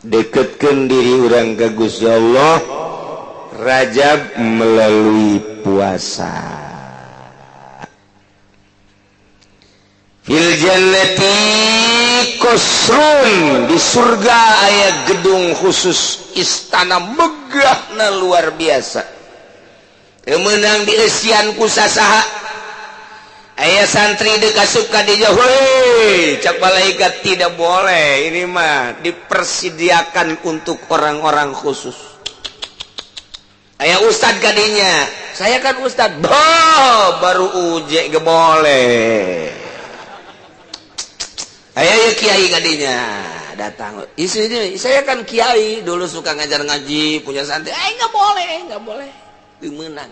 deketkan diri orang ke Gusti Allah Rajab melalui puasa. Fil jannati qasrun, di surga aya gedung khusus, istana megahna luar biasa. Kemenang dieusian ku sasaha. Aya santri dikasup ka dinya, heuy, cak malaikat tidak boleh, ini mah dipersediakan untuk orang-orang khusus. Aya ustad ka dinya, saya kan ustad, baru uje ge boleh. Aya ya kiai ka dinya, datang, istri saya kan kiai, dulu suka ngajar ngaji, punya santri, enggak boleh, dimenang.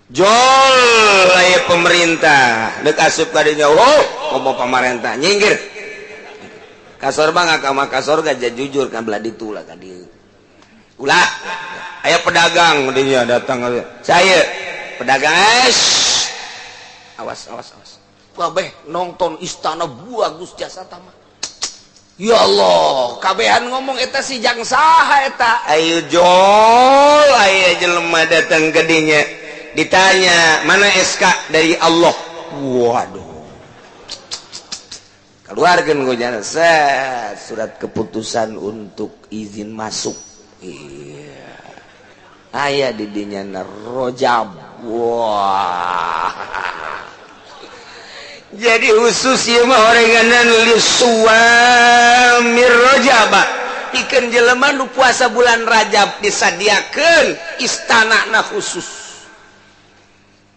Jol aya pemerintah dek asup kadinya, komo pemerintah nyinggir kasor mah ngakama kasor gajah jujur kan belah ditulah kadi ulah aya pedagang dinya datang saya pedagang awas kabeh nonton istana bagus jasa tama ya Allah kabehan ngomong eta si jang saha eta ayo jol aya jelema datang kadinya ditanya mana SK dari Allah, waduh, keluarkan gue jalan surat keputusan untuk izin masuk, iya, ayah didinya Rajab, wah, jadi khusus ya mah orenganan li suamir Rajab, ikan jelema nu puasa bulan Rajab disadiakeun istana na khusus.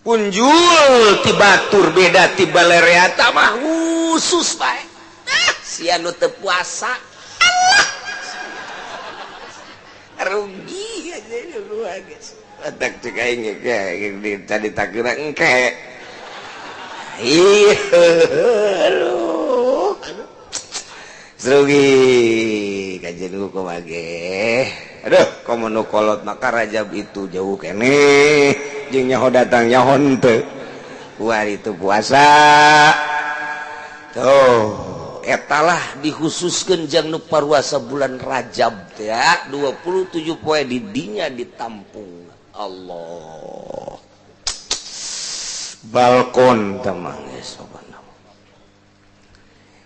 Punjul ti batur beda ti balereata mah khusus bae. Sia nu teu puasa rugi aja lu guys. Atak cek aing ge tadi takira engke. Ih, aduh. Rugi kajen ku kumage. Aduh, komo nu kolot maka Rajab itu jauh kene. Jeung nyaho datang nyahon teu kuar itu puasa tuh etalah dikhususkeun jang nu paruasa bulan Rajab teh ya 27 poe di dinya ditampung Allah balkon tamang geus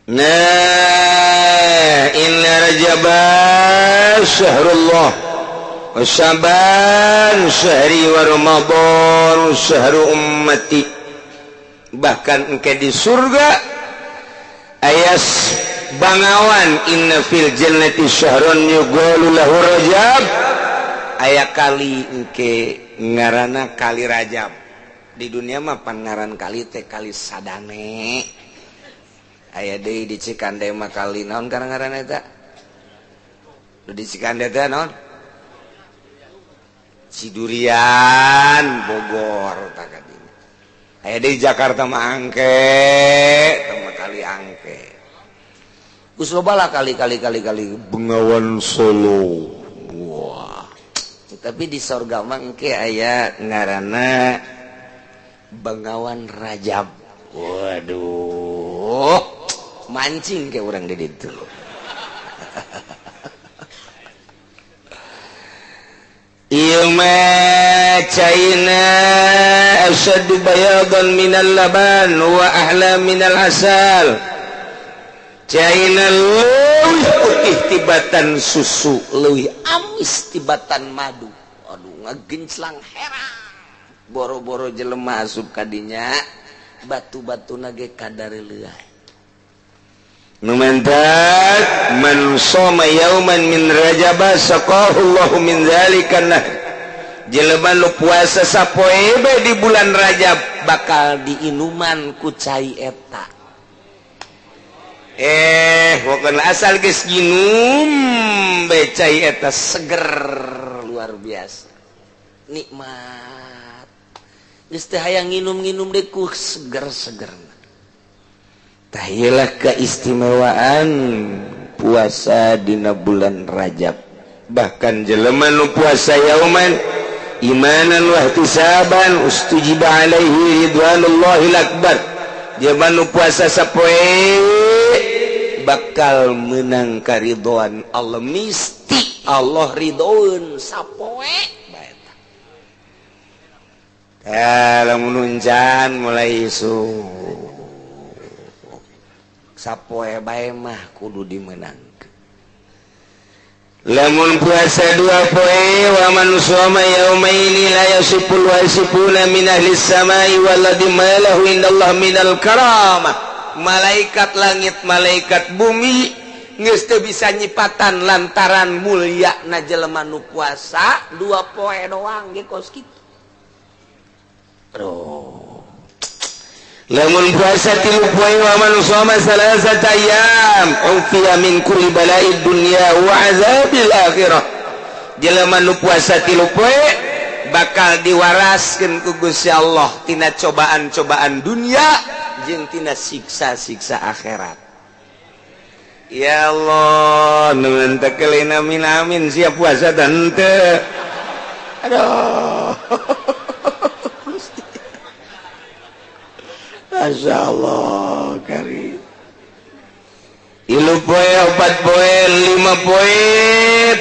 nah inna Rajaba syahrullah Syaban syahri wa Ramadan syahru ummati, bahkan engke di surga ayas bangawan inna fil jannati syahrun yuqalu lahu Rajab, aya kali engke ngaranna kali Rajab. Di dunia mah pan ngaran kali teh kali sadane, aya deui di Cikande mah kali naon karang ngaranna eta di Cikande teh naon Cidurian Bogor takadina aya di Jakarta mah angke tama kali angke geus loba lah kali Bengawan Solo wah tapi di sorga mah engke aya ngaranna Bengawan Rajab waduh mancing ke urang di ditu Ilma China asyaddu bayadan minal laban wa ahla minal asal. China leuwih putih tibatan susu, leuwih amis tibatan madu. Aduh ngagenclang heran. Boro-boro jelema asup kadinya batu-batuna ge kadareuleui. Numantat man shoma yauman min Rajab saqahu Allahu min dzalika nah jelema nu puasa sapoe bae di bulan Rajab bakal diinuman ku cai eta pokona asal geus nginum bae cai eta seger luar biasa nikmat geus teh hayang nginum-nginum deui ku seger-segerna. Tahiyalah keistimewaan puasa dina bulan Rajab. Bahkan jelema nu puasa yauman imanan wa ihtisaban ustujiba alaihi ridwanullahil akbar. Jelema nu puasa sapoe bakal menang karidhoan Allah misti Allah ridhoeun sapoe bae eta lamun uncan mulai isu sapoe bae mah kudu dimenangkeun lamun puasa 2 poe wa man shoma yaumaini la yasiful wasifuna min ahlis samai walladzi malahu indallah minal karamah malaikat langit malaikat bumi geus teu bisa nyipatan lantaran mulyana jelema nu puasa 2 poe doang ge kos kitu. Lamun puasa 3 poe wa man shoma salasata ayyam ufiya min kulli bala'id dunya wa azabil akhirah. Jelema nu puasa 3 poe bakal diwaraskeun ku Gusti Allah tina cobaan-cobaan dunia jeung tina siksa-siksa akhirat. Ya Allah, nuhun teh keulin amin siap puasa dan teu. Aduh. Masya Allah karim. 3 poe 4 poe 5 poe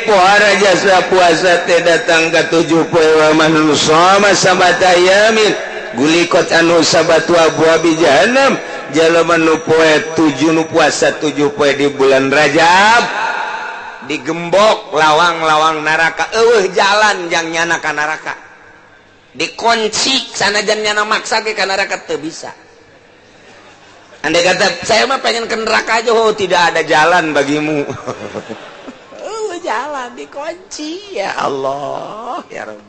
pohara jasa puasa teh datang ka 7 poe wa man shoma sabata yamin gulikot anu sabatu abwabi jahannam jalema nu poe 7 nu puasa 7 poe di bulan Rajab digembok lawang-lawang neraka eueuh jalan jang nyana ka neraka dikunci sanajan nyana maksa ke ka neraka teu bisa. Andai kata saya mah pengen ke neraka aja, oh tidak ada jalan bagimu. Jalan dikunci ya Allah ya Rabb.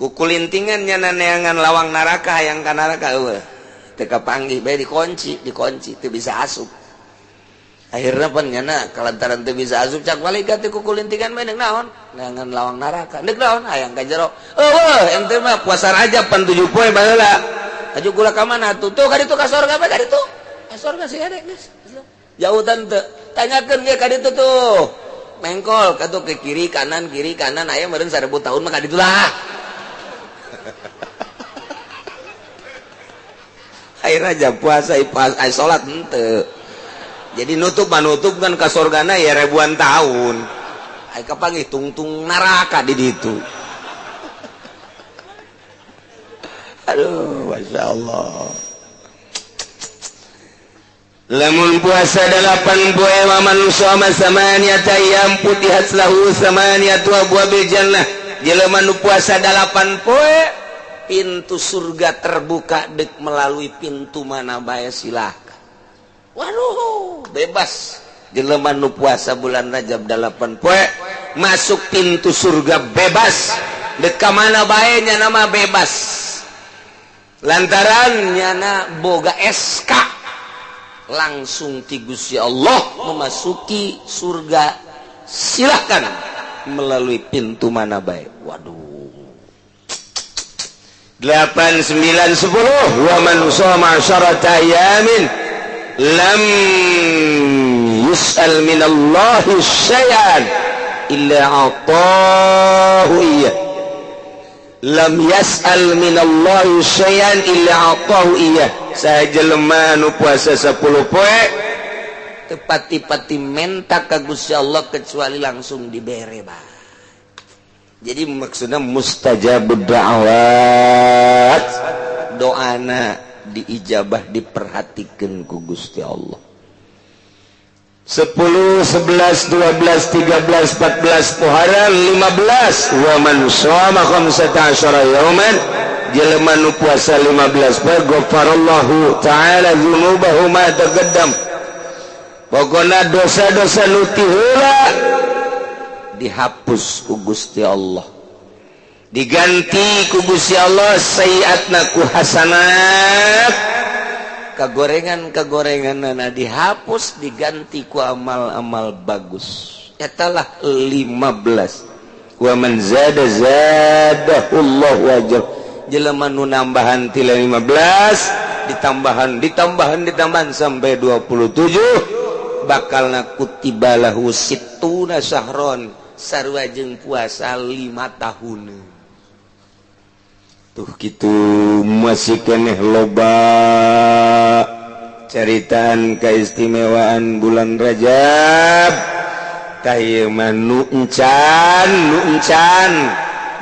Kukulintingan nyana neangan lawang neraka yang ka neraka eueuh. Teu kapanggih bae dikunci teu bisa asup. Akhirna pan nyana kalantaran teu bisa asup cak malaikat teh kukulintingan bae naon? Neangan lawang neraka. Deuk naon hayang ka jero. Eueuh ente mah puasa Rajab pan 7 poe baheula. Aju gula ka mana tuh ka ditu ka sorga bae ka ditu ka sorga sih ada geus jauh tante tanyakeun ge ka ditu tuh mengkol ka tuh ke kiri kanan aya meureun 1000 tahun mah ka ditu lah air aja puasa ai salat henteu jadi nutup kan ka sorgana ya ribuan tahun ai kapanggih tungtung neraka di ditu. Aduh, Masya Allah. Lamun puasa 8 poe wa man shoma samaniyata ayyam futihat lahu samaniyatu abwabil jannah. Jelema nu puasa 8 poe pintu surga terbuka deuk melalui pintu mana bae silakan. Waduh, bebas. Jelema nu puasa bulan Rajab 8 poe masuk pintu surga bebas. Deuk ka mana bae nya nama bebas. Lantaran nyana boga SK langsung ti Gusti Allah memasuki surga silahkan melalui pintu mana baik. Waduh 8, 9, 10 wa man shoma 10 ayamin lam yus'al minallahi syai'an illa atahu iyyah lam yas'al minallahi syai'an illa atahu iyyah. Sajelema nu puasa 10 poe teu pati-pati menta ka Gusti Allah kecuali langsung dibere bae. Jadi maksudna mustajabud da'awat, doana diijabah diperhatikeun ku Gusti Allah. 10, 11, 12, 13, 14 pohara 15 wa man shoma 15 yauman jelema nu puasa 15 poe ghafarallahu ta'ala dzunubahu ma taqaddam. Pokona dosa-dosa nu ti heula dihapus ku Gusti Allah, diganti ku Gusti Allah sayiatna ku hasanat. Kagorengan-kagorenganna dihapus diganti ku amal-amal bagus. Etalah 15. Wa man zada zadahullahu ajr. Jelema nu nambahan ti 15 ditambahan sampai 27 bakalna kutibalahu sittuna syahron sarua jeung puasa 5 tahun. Tuh gitu masih keneh loba caritaan keistimewaan bulan Rajab nucan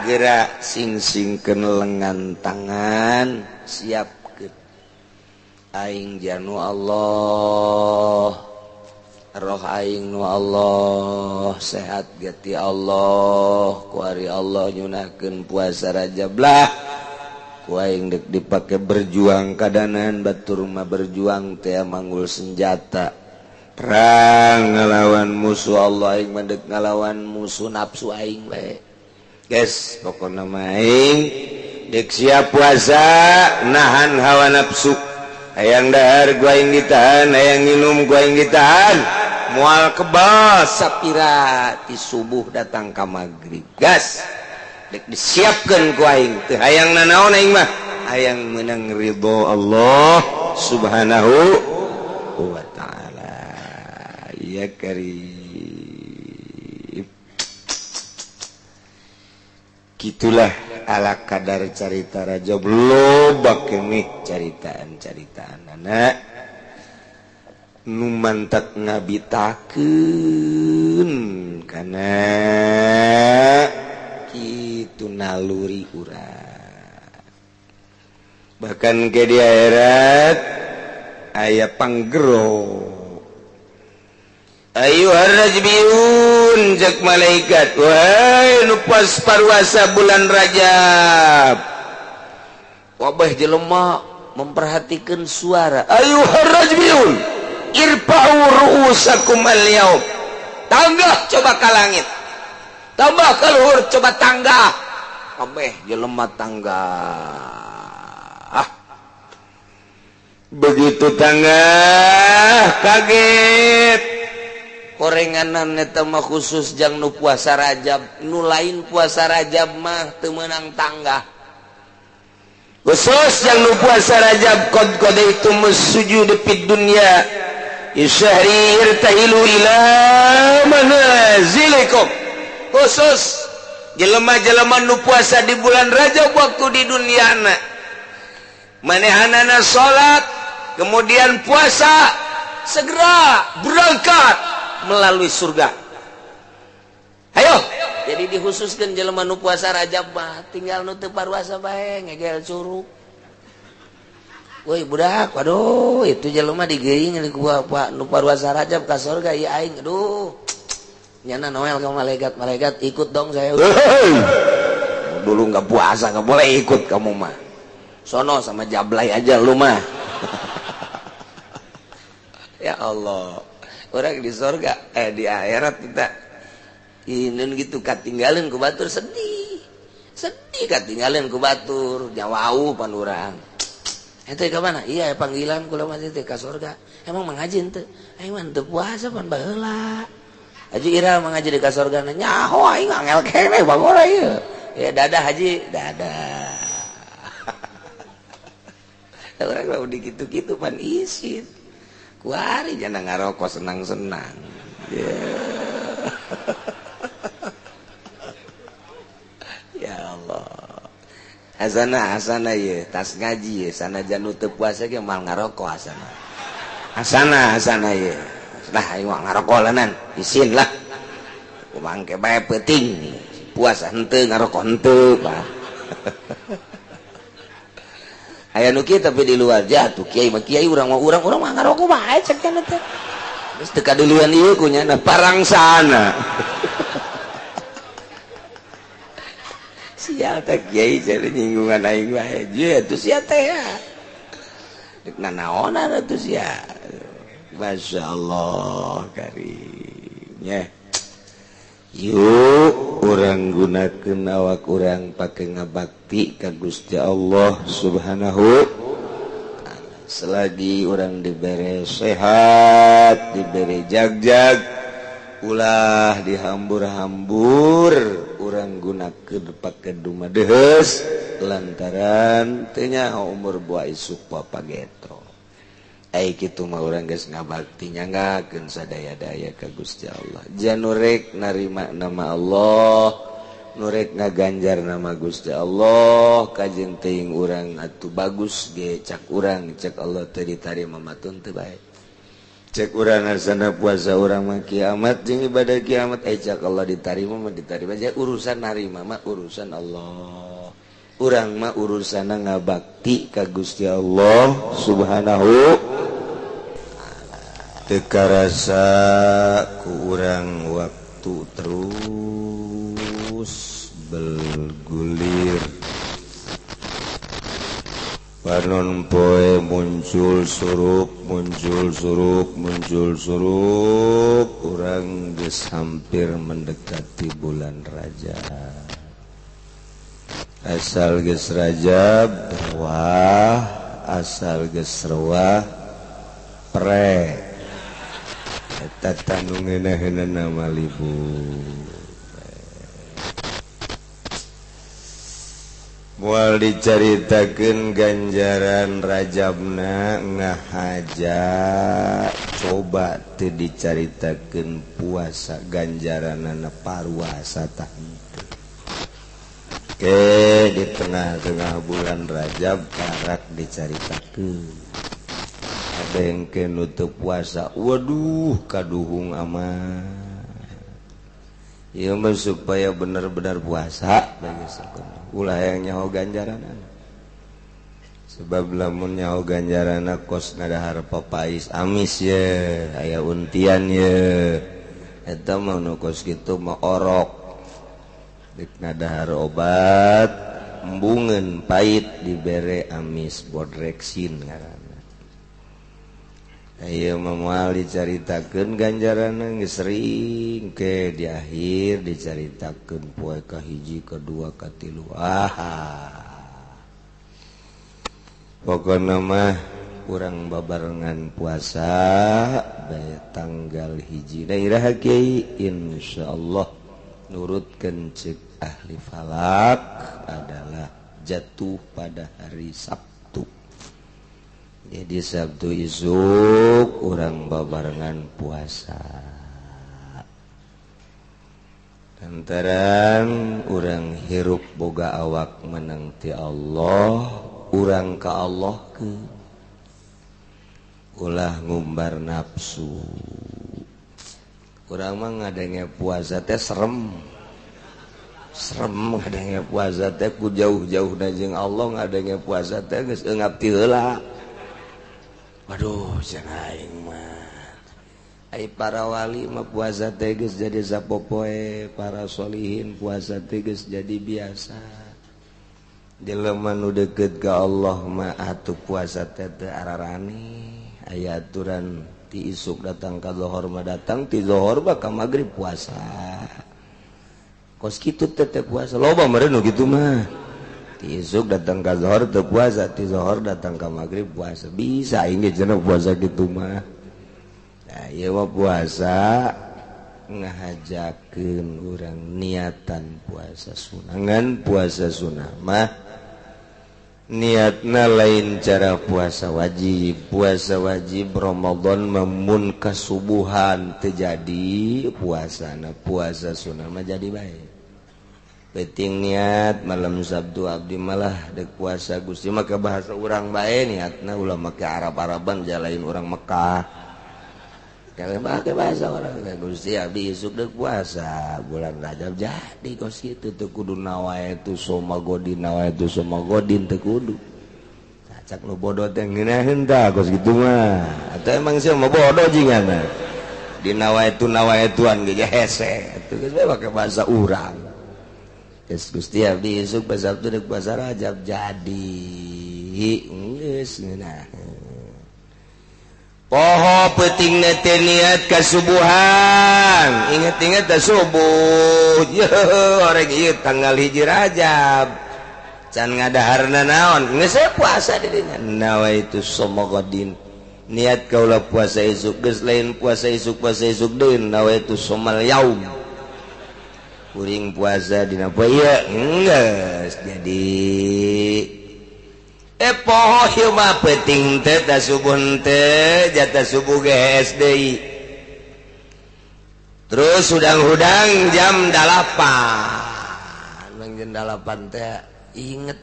gerak sing-singkeun lengan tangan siapkeun aing janu Allah roh aing nu Allah sehat gati Allah kuari Allah nyunakeun puasa Rajab lah ku aing dek dipake berjuang kadanan batur mah berjuang teh manggul senjata perang ngalawan musuh Allah aing mah dek ngalawan musuh nafsu aing we guys pokokna mah aing dek siap puasa nahan hawa nafsu hayang dahar ku aing ditahan hayang nginum ku aing ditahan moal kebal sapira ti subuh datang ka magrib gas dek disiapkeun ku aing teu hayang nanaon aing mah hayang meunang ridho Allah subhanahu wa ta'ala ya karim gitulah ala kadar carita Rajab loba kemih caritaan anak nu mantak ngabitakeun kana kitu naluri urang bahkan ke di akhirat aya panggero ayyuhar rajbiun jak malaikat wahai nu pas parwasa bulan Rajab wabah jelema memperhatikan suara ayyuhar rajbiun irfa'u ru'usakum al-yaum tanggah coba ka langit tambah ke luhur coba tangga kabeh jelema tangga begitu tangga kaget korenganan eta mah khusus jang nu puasa Rajab nu lain puasa Rajab mah teu meunang tangga khusus jang nu puasa Rajab qad qadaitum sujud fid dunya isyahri irtahilu ila manazilikum khusus jelema-jelema nu puasa di bulan Rajab waktu di duniana manehanana salat kemudian puasa segera berangkat melalui surga ayo jadi dikhususkan jelema nu puasa Rajab mah tinggal nu teu parwasa bae ngegel curug woi budak waduh itu jelema digeuing nu parwasa Rajab ka surga ieu aing aduh nyana Noel ke malaikat ikut dong saya dulu nggak puasa nggak boleh ikut kamu mah sono sama jablay aja lu mah ya Allah orang di surga di akhirat kita ini gitu katinggalin ku batur sedih katinggalin ku batur nyawau pan urang ente ke mana iya panggilan kula mah teh ka surga emang mengaji teu aing mah teu puasa pan baheula Haji Ira mengaji di kasur gana nyaho aing angel kene bangora ieu. Ya dadah Haji, dadah. Orang kalau dikitu-kitu pan isin. Kuari jangan ngarokok senang-senang. Ya Allah. Asana ye, tas ngaji ye, sana janu teu puasa ge mal ngarokok asana. Asana ye. Nah, aing ngarokok lanan, isin lah. Kumangke bae peuting puasa henteu ngarokok henteu, Pak. Aya nu kieu tapi di luar jatuh kiai mah kiai urang mah ngarokok bae cek kana teh. Geus teu kaduluan ieu ku nya parangsana. Sia teh kiai jadi nyinggungan aing wae. Ye atuh sia teh ya. Dek nanaonan atuh sia. Masya Allah karimnya yuk orang gunakan awak orang pakai ngabakti ka Gusti Allah subhanahu selagi orang diberi sehat diberi jag-jag ulah dihambur-hambur orang gunakan pakai dumadehes lantaran tanya umur buah isuk papa getro ai kitu mah urang geus ngabakti nyanggakeun sadaya-daya ka Gusti Allah. Janurek narima nama Allah nurek ngaganjar nama Gusti Allah kajen teuing urang atuh bagus ge cak urang cek Allah teu ditarima matun teu bae cek urang asana puasa urang mah kiamat jeung ibadah kiamat cak Allah ditarima mah ditarima aja urusan narima mah urusan Allah urang mah urusana ngabakti ka Gusti Allah subhanahu teu karasa ku urang waktu terus bergulir panon poe muncul surup urang geus hampir mendekati bulan Rajab asal geus Rajab rewah asal geus rewah pre eta tanu ngeunaheunna nama libur moal dicaritakeun ganjaran Rajabna ngahaja coba teu dicaritakeun puasa ganjaranna paruasa tah henteu ke di tengah-tengah bulan Rajab karak dicaritakeun ada yang ke nutup puasa waduh kaduhung aman ieu mah supaya benar-benar puasa bagi sakono ulah yang nyaho ganjaranan sebab lamun nyaho ganjarana kos ngadahar papais amis ye aya untian ye eta mah nu kos kitu mah orok dik ngadahar obat embungeun pait dibere amis bodreksin ngaranna ayeuna mah moal dicaritakeun ganjaranna geus sering ke di akhir dicaritakeun poe kahiji kadua katilu pokona mah urang babarengan puasa bae tanggal hiji daerah kiai insyaallah nurutkeun ceuk ahli falak adalah jatuh pada hari Sabtu. Jadi Sabtu isuk urang babarengan puasa lantaran urang hirup boga awak meneng ti Allah urang ka Allah ke ulah ngumbar nafsu urang mah ngadenge puasa teh serem ngadenge puasa teh ku jauh-jauhna jeung Allah ngadenge puasa teh geus eungap ti heula. Waduh cenah aing mah ai para wali mah puasa teh geus jadi sapopoe para solihin puasa teh geus jadi biasa jelema nu deukeut ka Allah mah atuh puasa teh teu ararani aya aturan ti isuk datang ka zuhur mah datang ti zuhur mah ka magrib puasa kos kitu teh puasa loba meureun nu kitu mah isuk datang ka zuhur teu puasa ti zuhur datang ka magrib puasa bisa aing ge cenah puasa kitu mah nah ieu mah puasa ngahajakeun urang niatan puasa sunah ngan puasa sunah mah niatna lain cara puasa wajib Ramadan mun kasubuhan teu jadi puasana puasa sunah mah jadi bae penting niat malam Sabtu abdi malah dek puasa Gusti mah ke bahasa urang bae niatna ulah make Arab-Araban jalain urang Mekah kalau make bahasa urang Gusti abdi isuk dek puasa bulan Rajab jadi kos kitu teu kudu nawaitu somagodin teu kudu cacak nu bodoh teh ngeunaheun tah kos kitu mah atuh emang sia mah bodoh jinganna di nawaituan ge hese atuh geus bae make bahasa urang Gusti abdi isuk pas Sabtu dek puasa Rajab jadi geus ngeunah poho peutingna teh niat kasubuhan inget-inget teh subuh oreg ieu tanggal hiji Rajab can ngadaharna naon geus puasa di dinya nawaitu somagodin niat kaula puasa isuk geus lain puasa isuk deun nawaitu somal yaum kuring puasa dina poe ieu geus jadi poho ieu mah penting teh da subuh teh jatah subuh geus deui terus hudang-hudang jam 8 urang jendalapan teh inget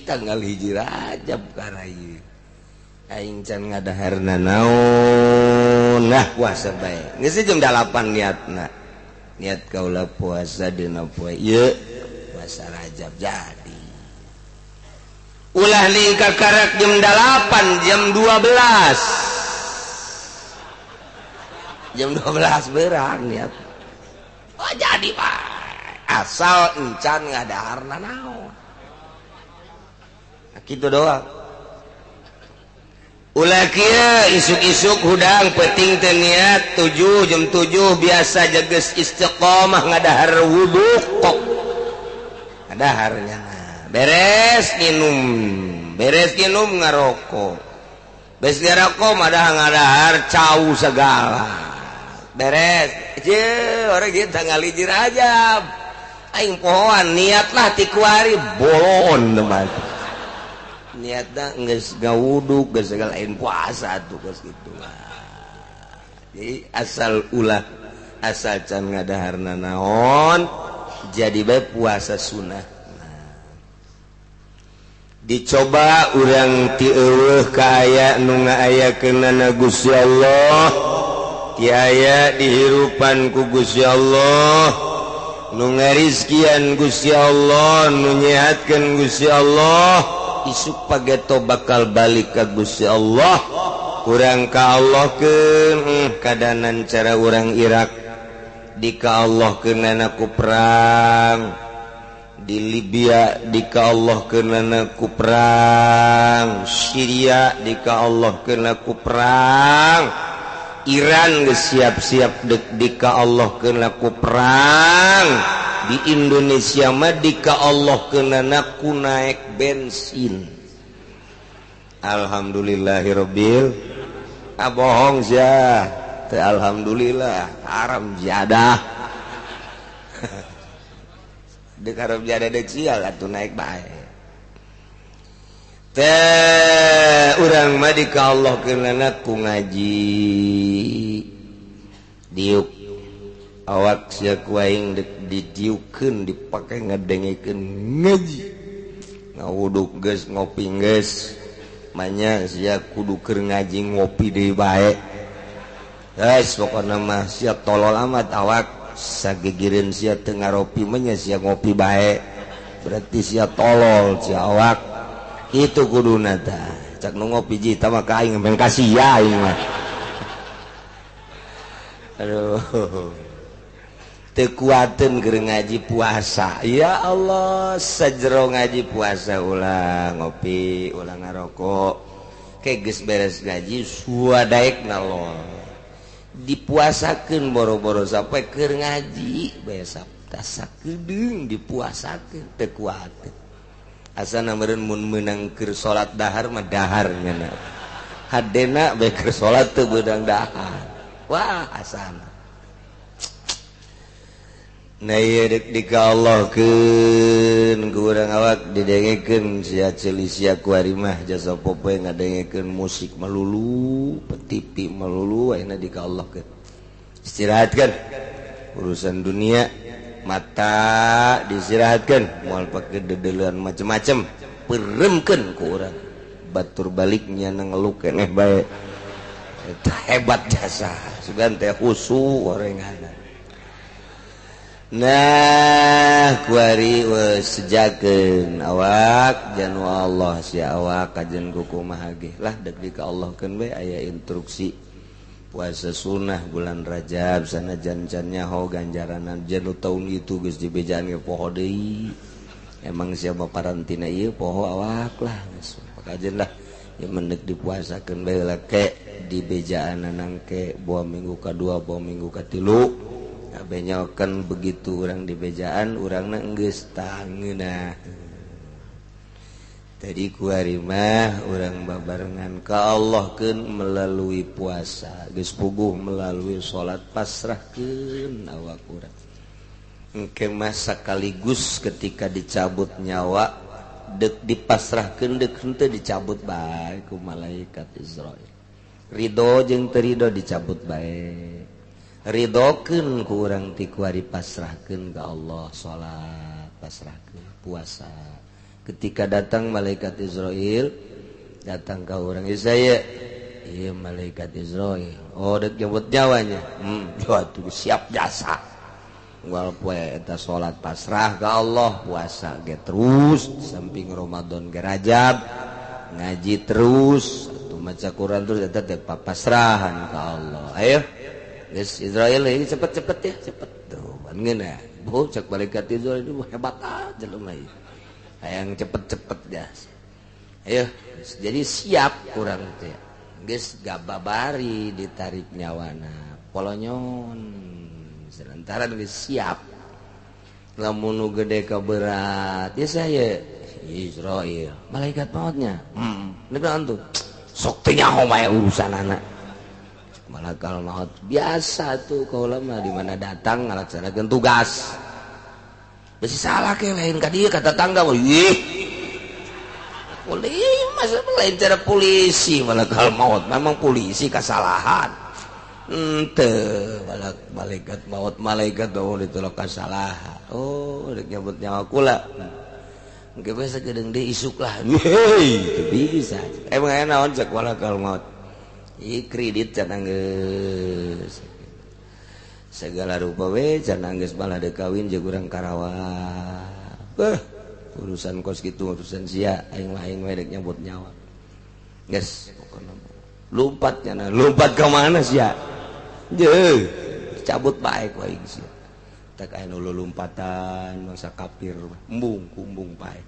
tanggal 1 Rajab karena ieu aing can ngadaharna naon puasa bae geus jam 8 niatna niat kaula puasa dina poe ieu puasa Rajab jadi ulah ningka karak jam 8 jam 12 jam 12 berang niat jadi Pak asal encan ngadaharna naon gitu doang ulah kieu isuk-isuk hudang penting teh niat 7 jam 7 biasa jages istiqomah ngadahar wudu kok ngadaharnya beres minum ngarokok beres ngarokok ngadahar cau segala beres orang gitu tanggal 1 Rajab aing pohoan niatlah ti kuari bolon teman niatna geus ngawuduk geus segala lain puasa tuh geus kitu jadi asal ulah asal can ngadaharna naon jadi bae puasa sunnah dicoba urang ti eueuh ka aya nu ngaayakeunana Gusti Allah ti aya dihirupan ku Gusti Allah nu ngarizkian Gusti Allah nu nyehatkeun Gusti Allah isuk pageto bakal balik ke Gusti Allah urang ka Allah keun kadanan cara urang Irak di ka Allah keunana ku perang di Libya di ka Allah keunana ku perang Syria di ka Allah keunana ku perang Iran geus siap-siap di ka Allah keunana ku perang di Indonesia mah di ka Allah keunana ku naik bensin alhamdulillahirabbil bohong sia teh alhamdulillah haram jadah deuk haram jadah deuk sial atuh naik bae teh urang mah di ka Allah keunana ku ngaji diuk awak sia kuaing didiukeun dipake ngadengekeun ngaji ngawuduk geus ngopi geus manya sia kudu keur ngaji ngopi deui bae guys pokona mah sia tolol amat awak sagegireun sia teu ngaropi mah sia ngopi bae berarti sia tolol sia awak kitu kuduna tah cak nu ngopi ji tah mah ka aing emang kasiha aing mah aduh tekuaten keur ngaji puasa ya Allah sajero ngaji puasa ulah ngopi ulah ngarokok ke geus beres ngaji suadaekna loh dipuasakeun boro-boro sampai keur ngaji bae sabda sakedeung dipuasakeun teu kuateun asana meureun mun meunang keur salat dahar mah dahar nya hadena bae keur salat teu beudang dahar wah asana nah iya dek dika Allah keun ku urang awak didengekeun sia ceuli sia kuari mah jasa popoe ngadengekeun musik melulu TV melulu ayeuna dika Allah keun istirahatkeun urusan dunia mata disirahatkeun moal pake dedeuleun macem-macem peuremkeun ku urang batur baliknya ngeluh keneh bae eta hebat jasa sugan teh khusu orengana. Nah kuari sejakeun awak janu Allah si awak kajen kumaha ge lah dek di ka Allah keun we aya instruksi puasa sunnah bulan Rajab sanajan can nyaho ganjaranan janu taun itu geus dibejaan ge poho deui emang siapa parantina ieu poho awak lah geus kajen lah ya mendek dipuasakeun bae lah ke dibejaan nangke boa minggu kadua boa minggu katilu benyokan begitu orang di bejaan urangna geus tangeuna tadi kuari mah urang babarengan ka Allah keun melalui puasa geus puguh melalui salat pasrahkeun awak urang engke mah sakaligus ketika dicabut nyawa deuk dipasrahkeun deuk henteu dicabut bae ku malaikat Israil ridho jeung teu ridho dicabut bae ridhokeun ku urang ti kuari pasrahkeun ka Allah salat pasrahkeun puasa. Ketika datang malaikat Israel datang ke orang Isaya, iya malaikat Israel, oh dek nyebut nyawanya, tuh siap jasa. Wal poe eta salat pasrah ke Allah, puasa ge terus samping Ramadan ge Rajab, ngaji terus, atuh maca Quran terus eta teh pasrahan ke Allah. Ayo, geus Israel ini cepet-cepet ya, cepet tuh. Pan geuna, bu cek malaikat Israel itu hebat aja jelema ieu. Hayang cepet-cepet ya. Ayo, jadi siap kurang teh. Geus gababari ditarik nyawana, polonyon. Selantaran geus siap. Lamun nu gede ka berat, ya saya Israel, malaikat mautnya. Negaan tuh. Sok teh nyaho mah urusanana. Malaikat maut biasa tuh kaula mah di mana datang ngalaksanakeun tugas. Besi salah ke lain ka dieu ka tetangga mah ih. Polisi masa lain cara polisi malaikat maut memang polisi kesalahan. Teu malaikat maut malaikat ditolak kesalahan. Oh rek nyebut nyawa kula. Engke biasa gedeung deui isuk lah. Hei, teu bisa. Emang aya naon cek malaikat maut. Ieu kredit can geus. Segala rupa we can geus malah deuk kawin jeung urang Karawang. Urusan kos gitu urusan sia aing mah aing we dek nyebut nyawa. Geus pokona lompat ka mana sia? Jeuh, cabut baik wae sia. Tak aya nu lompatan mangsa kafir embung kumbung bae.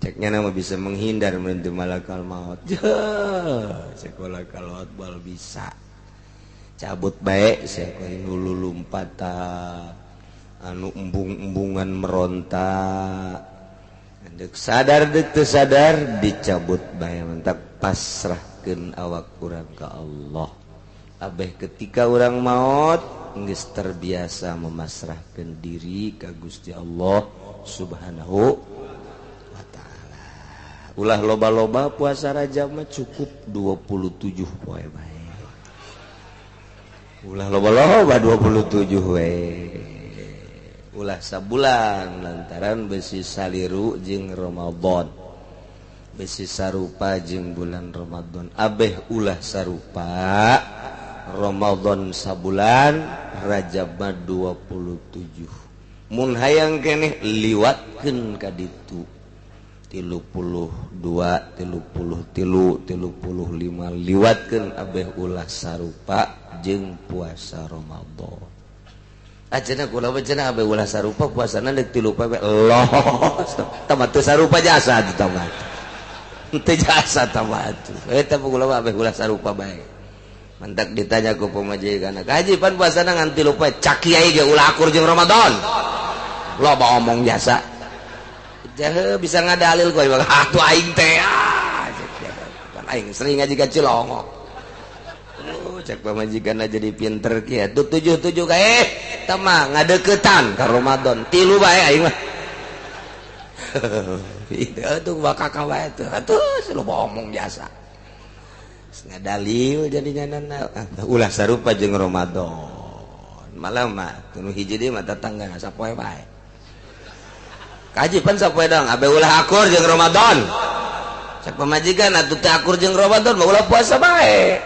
Ceknya nama bisa menghindar mentu malakal maut. Jeuh, cek malakal maut bal bisa. Cabut bae sia koe nu lompatan anu embung-embungan meronta. Dek sadar dek teu sadar dicabut bae mantap pasrahkeun awak urang ka Allah. Abeh ketika urang maut geus terbiasa memasrahkeun diri ka Gusti Allah Subhanahu wa taala. Ulah loba-loba puasa Rajab mah cukup 27 poe bae. Ulah loba-loba 27 we. Ulah sabulan lantaran besi saliru jeung Ramadan. Besi sarupa jeung bulan Ramadan. Abeh ulah sarupa Ramadan sabulan, Rajab 27. Mun hayang keneh liwatkeun ka ditu. 32, 33, 35 liwatkeun abeh ulah sarupa jeung puasa Ramadan. Ajeuna kula cenah abeh ulah sarupa puasana deuk 3 poe Allah. Tamat teu sarupa jasa atuh tamat. Teu jasa tamat. Eta kula abeh ulah sarupa bae. Mantak ditanya ku pamajikan, "Kaji pan puasana ngan 3 poe, cak kiai ge ulah akur jeung Ramadan." Loba omong jasa. Jah bisa ngadalil ku ieu atuh aing teh. Kan aing sering ngaji ka Cilongo. Cek pamajikan jadi pinter kieu. Tuh 7 kae tah mah ngadeuketan ka Ramadan. 3 bae aing mah. Itu bakaka wae tuh. Atuh loba omong jasa. Ngadalil jadinya ulah sarupa jeung Ramadan. Malah mah tunu hiji deui mah tetanggana sapoe bae. Kaji pan sapoe dong, abe ulah akur jeung Ramadan. Cek pamajikan atuh teh akur jeung Ramadan mah ulah puasa bae.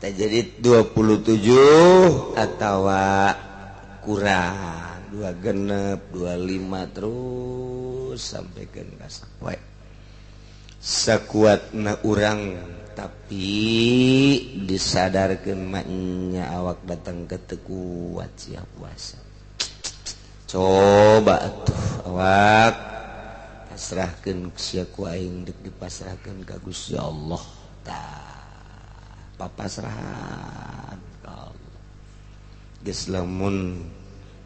Teh jadi 27 atawa kurang 26, 25 terus sampaikeun ka sapoe. Sakuatna urang tapi disadarkeun maknya awak datang ke teu kuat sia puasa. Coba atuh awak pasrahkeun sia ku aing deuk dipasrahkeun ka Gusti Allah. Tah papasrahan ka Allah. Geus lamun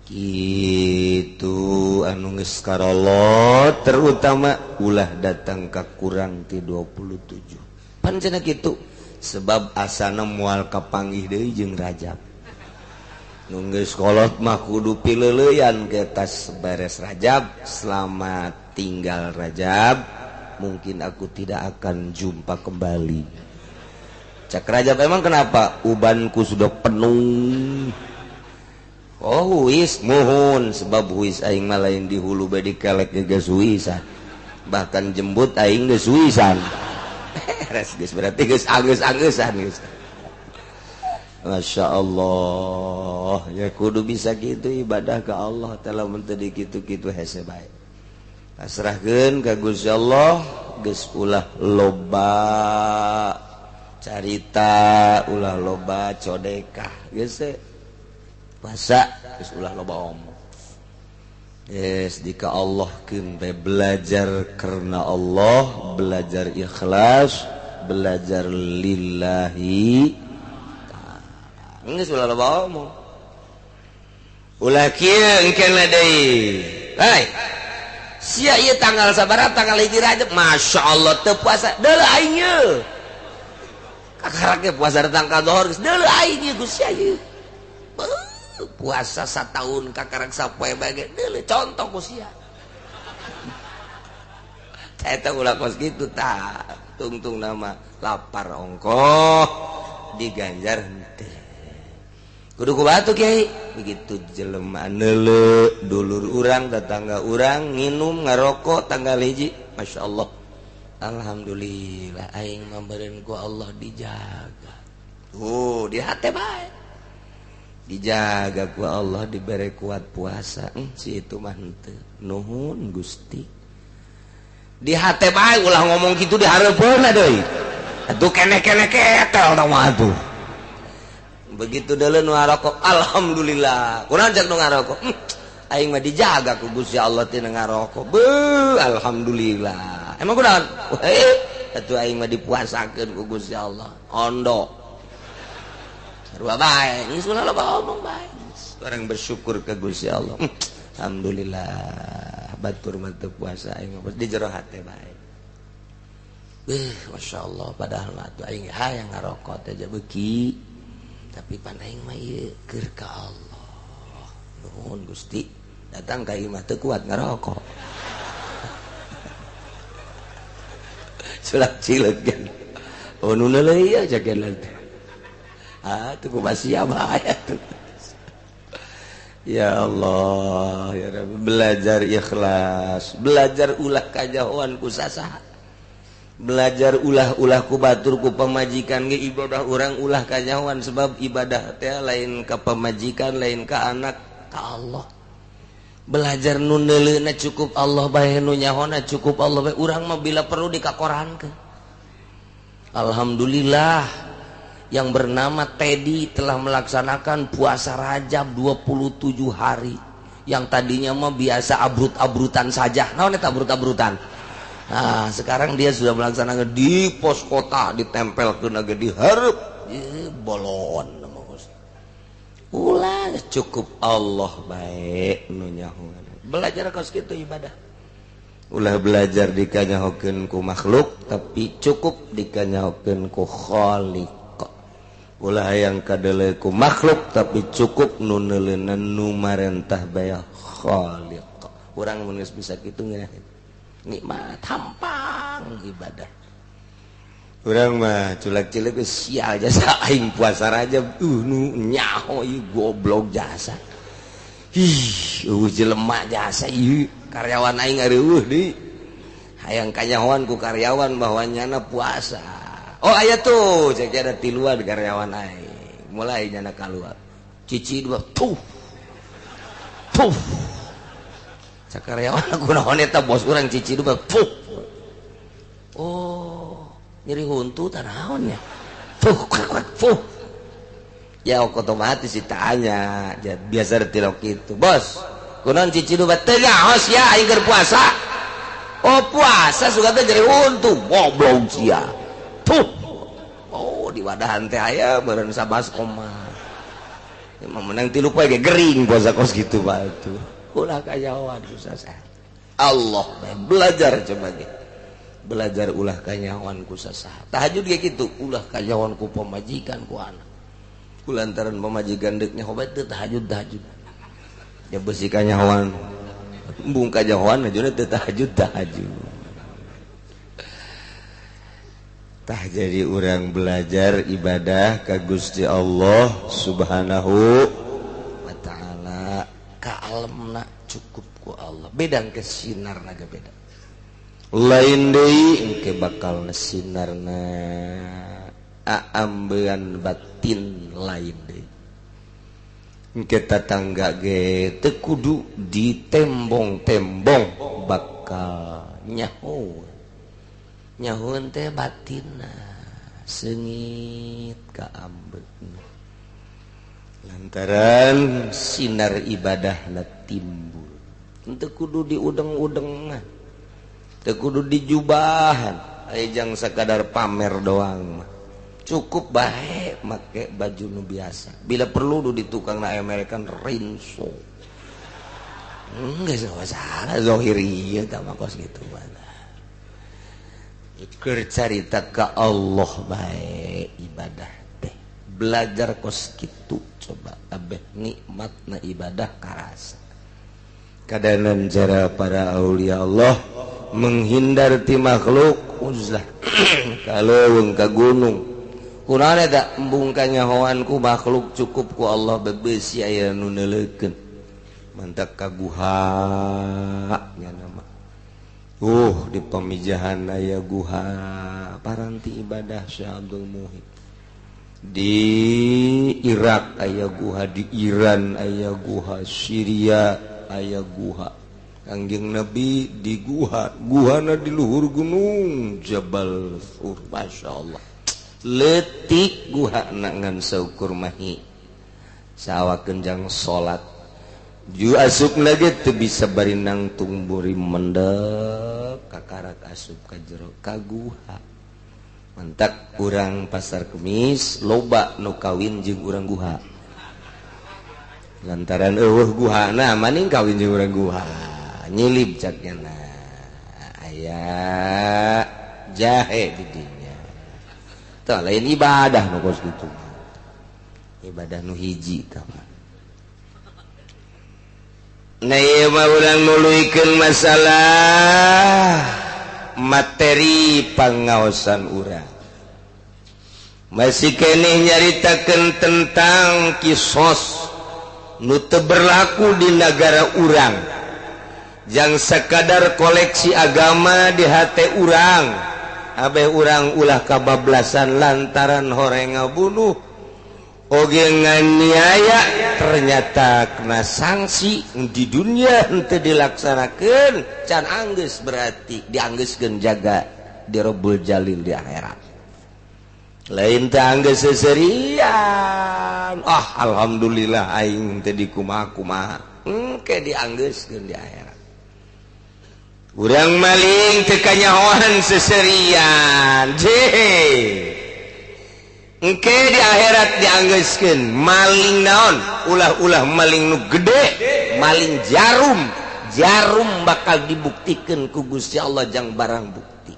kitu anu geus karolot terutama ulah datang ka kurang ti 27. Pan cenah kitu sebab asana moal kapanggih deui jeung Rajab. Nu geus kolot mah kudu pileuleuyan ke tas beres Rajab. Selamat tinggal Rajab. Mungkin aku tidak akan jumpa kembali. Cak Rajab emang kenapa? Ubanku sudah penuh. Oh huis muhun sebab huis aing mah lain di hulu badi kelek geus huisan bahkan jembut aing geus huisan beres geus berarti geus angeus-angeusan geus. Masya Allah ya kudu bisa gitu ibadah ke Allah telah menteu kitu-kitu hese bae pasrahkeun ka Gusti Allah geus ulah loba carita ulah loba codekah geus puasa geus ulah loba omong yes dika Allah keun bae belajar karena Allah belajar ikhlas belajar lillahi ta'ala geus ulah loba omong ulah kieu engkeuna deui hai sia ieu tanggal sabaraha tanggal 1 Rajab Masya Allah teu puasa deuleu aing ieu kakarake puasa tanggal dohor geus deuleu aing ieu Gusti ieu puasa satahun kakarak sapoe bage deuleu contoh ku sia eta ulah kos kitu tah tungtung nama lapar ongkoh diganjar henteu kudu ku batu Kiai begitu jelema neuleu dulur urang tetangga urang nginum ngarokok tanggal 1 Masya Allah alhamdulillah aing mah beureun ku Allah dijaga di hate bae dijaga ku Allah diberi kuat puasa si itu mah henteu nuhun Gusti di hate bae ulah ngomong kitu di hareupeuna deui atuh kene-kene ketel tah mah atuh begitu deuleu nu ngarokok alhamdulillah kunaon cek nu ngarokok aing mah dijaga ku Gusti Allah tina ngarokok alhamdulillah emang kunaon atuh aing mah dipuasakeun ku Gusti Allah ondo sarua bae geus ulah loba omong bae orang bersyukur ke Gusti Allah alhamdulillah batur mah teu puasa aing mah di jero hate bae Masya Allah padahal mah atuh aing hayang ngarokok teh beuki tapi pan aing mah ieu keur ka Allah nuhun Gusti datang ka ieu mah teu kuat ngarokok sulak cileug kan nu leuleuy ya jagelan tuh kumasia bahaya tuh ya Allah ya Rabbi belajar ikhlas belajar ulah kajauhan ku sasaha belajar ulah ku batur ku pamajikan ge ibadah urang ulah kajauhan sebab ibadah teh lain ka pamajikan lain ka anak ka Allah belajar nu neuleuna cukup Allah bae nu nyahona cukup Allah bae urang mah bila perlu dikakorankeun alhamdulillah yang bernama Teddy telah melaksanakan puasa Rajab 27 hari yang tadinya mah biasa abrut-abrutan saja naon eta abrut-abrutan nah sekarang dia sudah melaksanakan di pos kota ditempelkeun ge di hareup bolon ulah cukup Allah bae nu nyahoan belajar kos kitu ibadah ulah belajar dikanyahokeun ku makhluk tapi cukup dikanyahokeun ku Khaliq ulah hayang kadeuleu ku makhluk tapi cukup nu neuleunan nu marentah bae Khaliq urang mun geus bisa kitu nikmat hampang ibadah urang mah culak cileuk geus sial jasa aing puasa Rajab nu nyaho ieu goblok jasa jelema jasa ieu karyawan aing areueuh deui hayang kanyahoan ku karyawan bahwa nyana puasa oh aya tuh cek ada tiluan karyawan aing mulai nyana kaluar cici dua tuh cek karyawan aku naon eta bos urang cici dua tuh oh nyeri huntu tah naon nya tuh ya otomatis ditanya biasa ditilok kitu bos kunaon cici dua teu ngaos ya aing keur puasa oh puasa suka teh nyeri huntu goblok sia tuh oh di wadahan teh aya meureun 11 koma emang menang 3 poe ge gering puasa kos kitu batu ulah kajawan kusasa Allah belajar coba ge belajar ulah kanyawan ku sasaha tahajud ge kitu ulah kanyawan ku pamajikan ku anak kulantaran pamajikan deuk nyaho teu tahajud ya beusi kanyawan embung kajawan aja teu tahajud tah jadi orang belajar ibadah ka Gusti Allah Subhanahu wa ta'ala alemna cukup ku Allah beda ke sinar naga beda lain deui engke bakal sinarna aambean batin lain deui engke tatangga ge teu kudu ditembong-tembong bakal nyahoeun teh batinna seungit ka ambeuna lantaran sinar ibadahna timbul teu kudu diudeng-udengan teu kudu dijubahan aya jang sakadar pamer doang mah cukup bae make baju nu biasa bila perlu di tukang na American rinso geus salah zahiri tah mah kos kitu mana keur carita ka Allah bae ibadah teh belajar kos kitu coba kabeh nikmatna ibadah karasa kadanan cara para aulia Allah menghindar ti makhluk uzlah kaleuweung ka gunung kunaon eta embung ka nyahoan ku makhluk cukup ku Allah bebeusi aya nu neuleukeun mantak ka guha nya nama di pamijahan aya guha paranti ibadah Syekh Abdul Muhid di Irak aya guha di Iran aya guha Syria aya guha Kangjeng Nabi di guhana di luhur gunung Jabal Thur masyaallah letik guhana ngan saukur mahi sawakeun jang salat ju asupna ge teu bisa barinang tumburi mendek kakarak asup ka jero ka guha mantak urang pasar Kemis loba nu kawin jeung urang guha lantaran eueuh guhana maning kawin jeung urang guha nyilib caknya aya jahe di dinya tah lain ibadah nu kos kitu ibadah nu hiji tah nah ieu mah urang nuluykeun masalah materi pangaosan urang masih keneh nyaritakeun tentang kisos nu teu berlaku di negara urang jang sakadar koleksi agama di hate urang abeh urang ulah kabablasan lantaran horeng ngabunuh oge nganiaya ternyata kena sanksi di dunia henteu dilaksanakeun can anggeus berarti dianggeuskeun jaga di Rabbul Jalil di akhirat lain teh anggeus seserian alhamdulillah aing teu dikumaha-kumaha engke dianggeuskeun di akhirat urang maling teu kanyahoan seserian engke di akhirat dianggeuskeun maling naon ulah-ulah maling nu gede maling jarum bakal dibuktikeun ku Gusti Allah jang barang bukti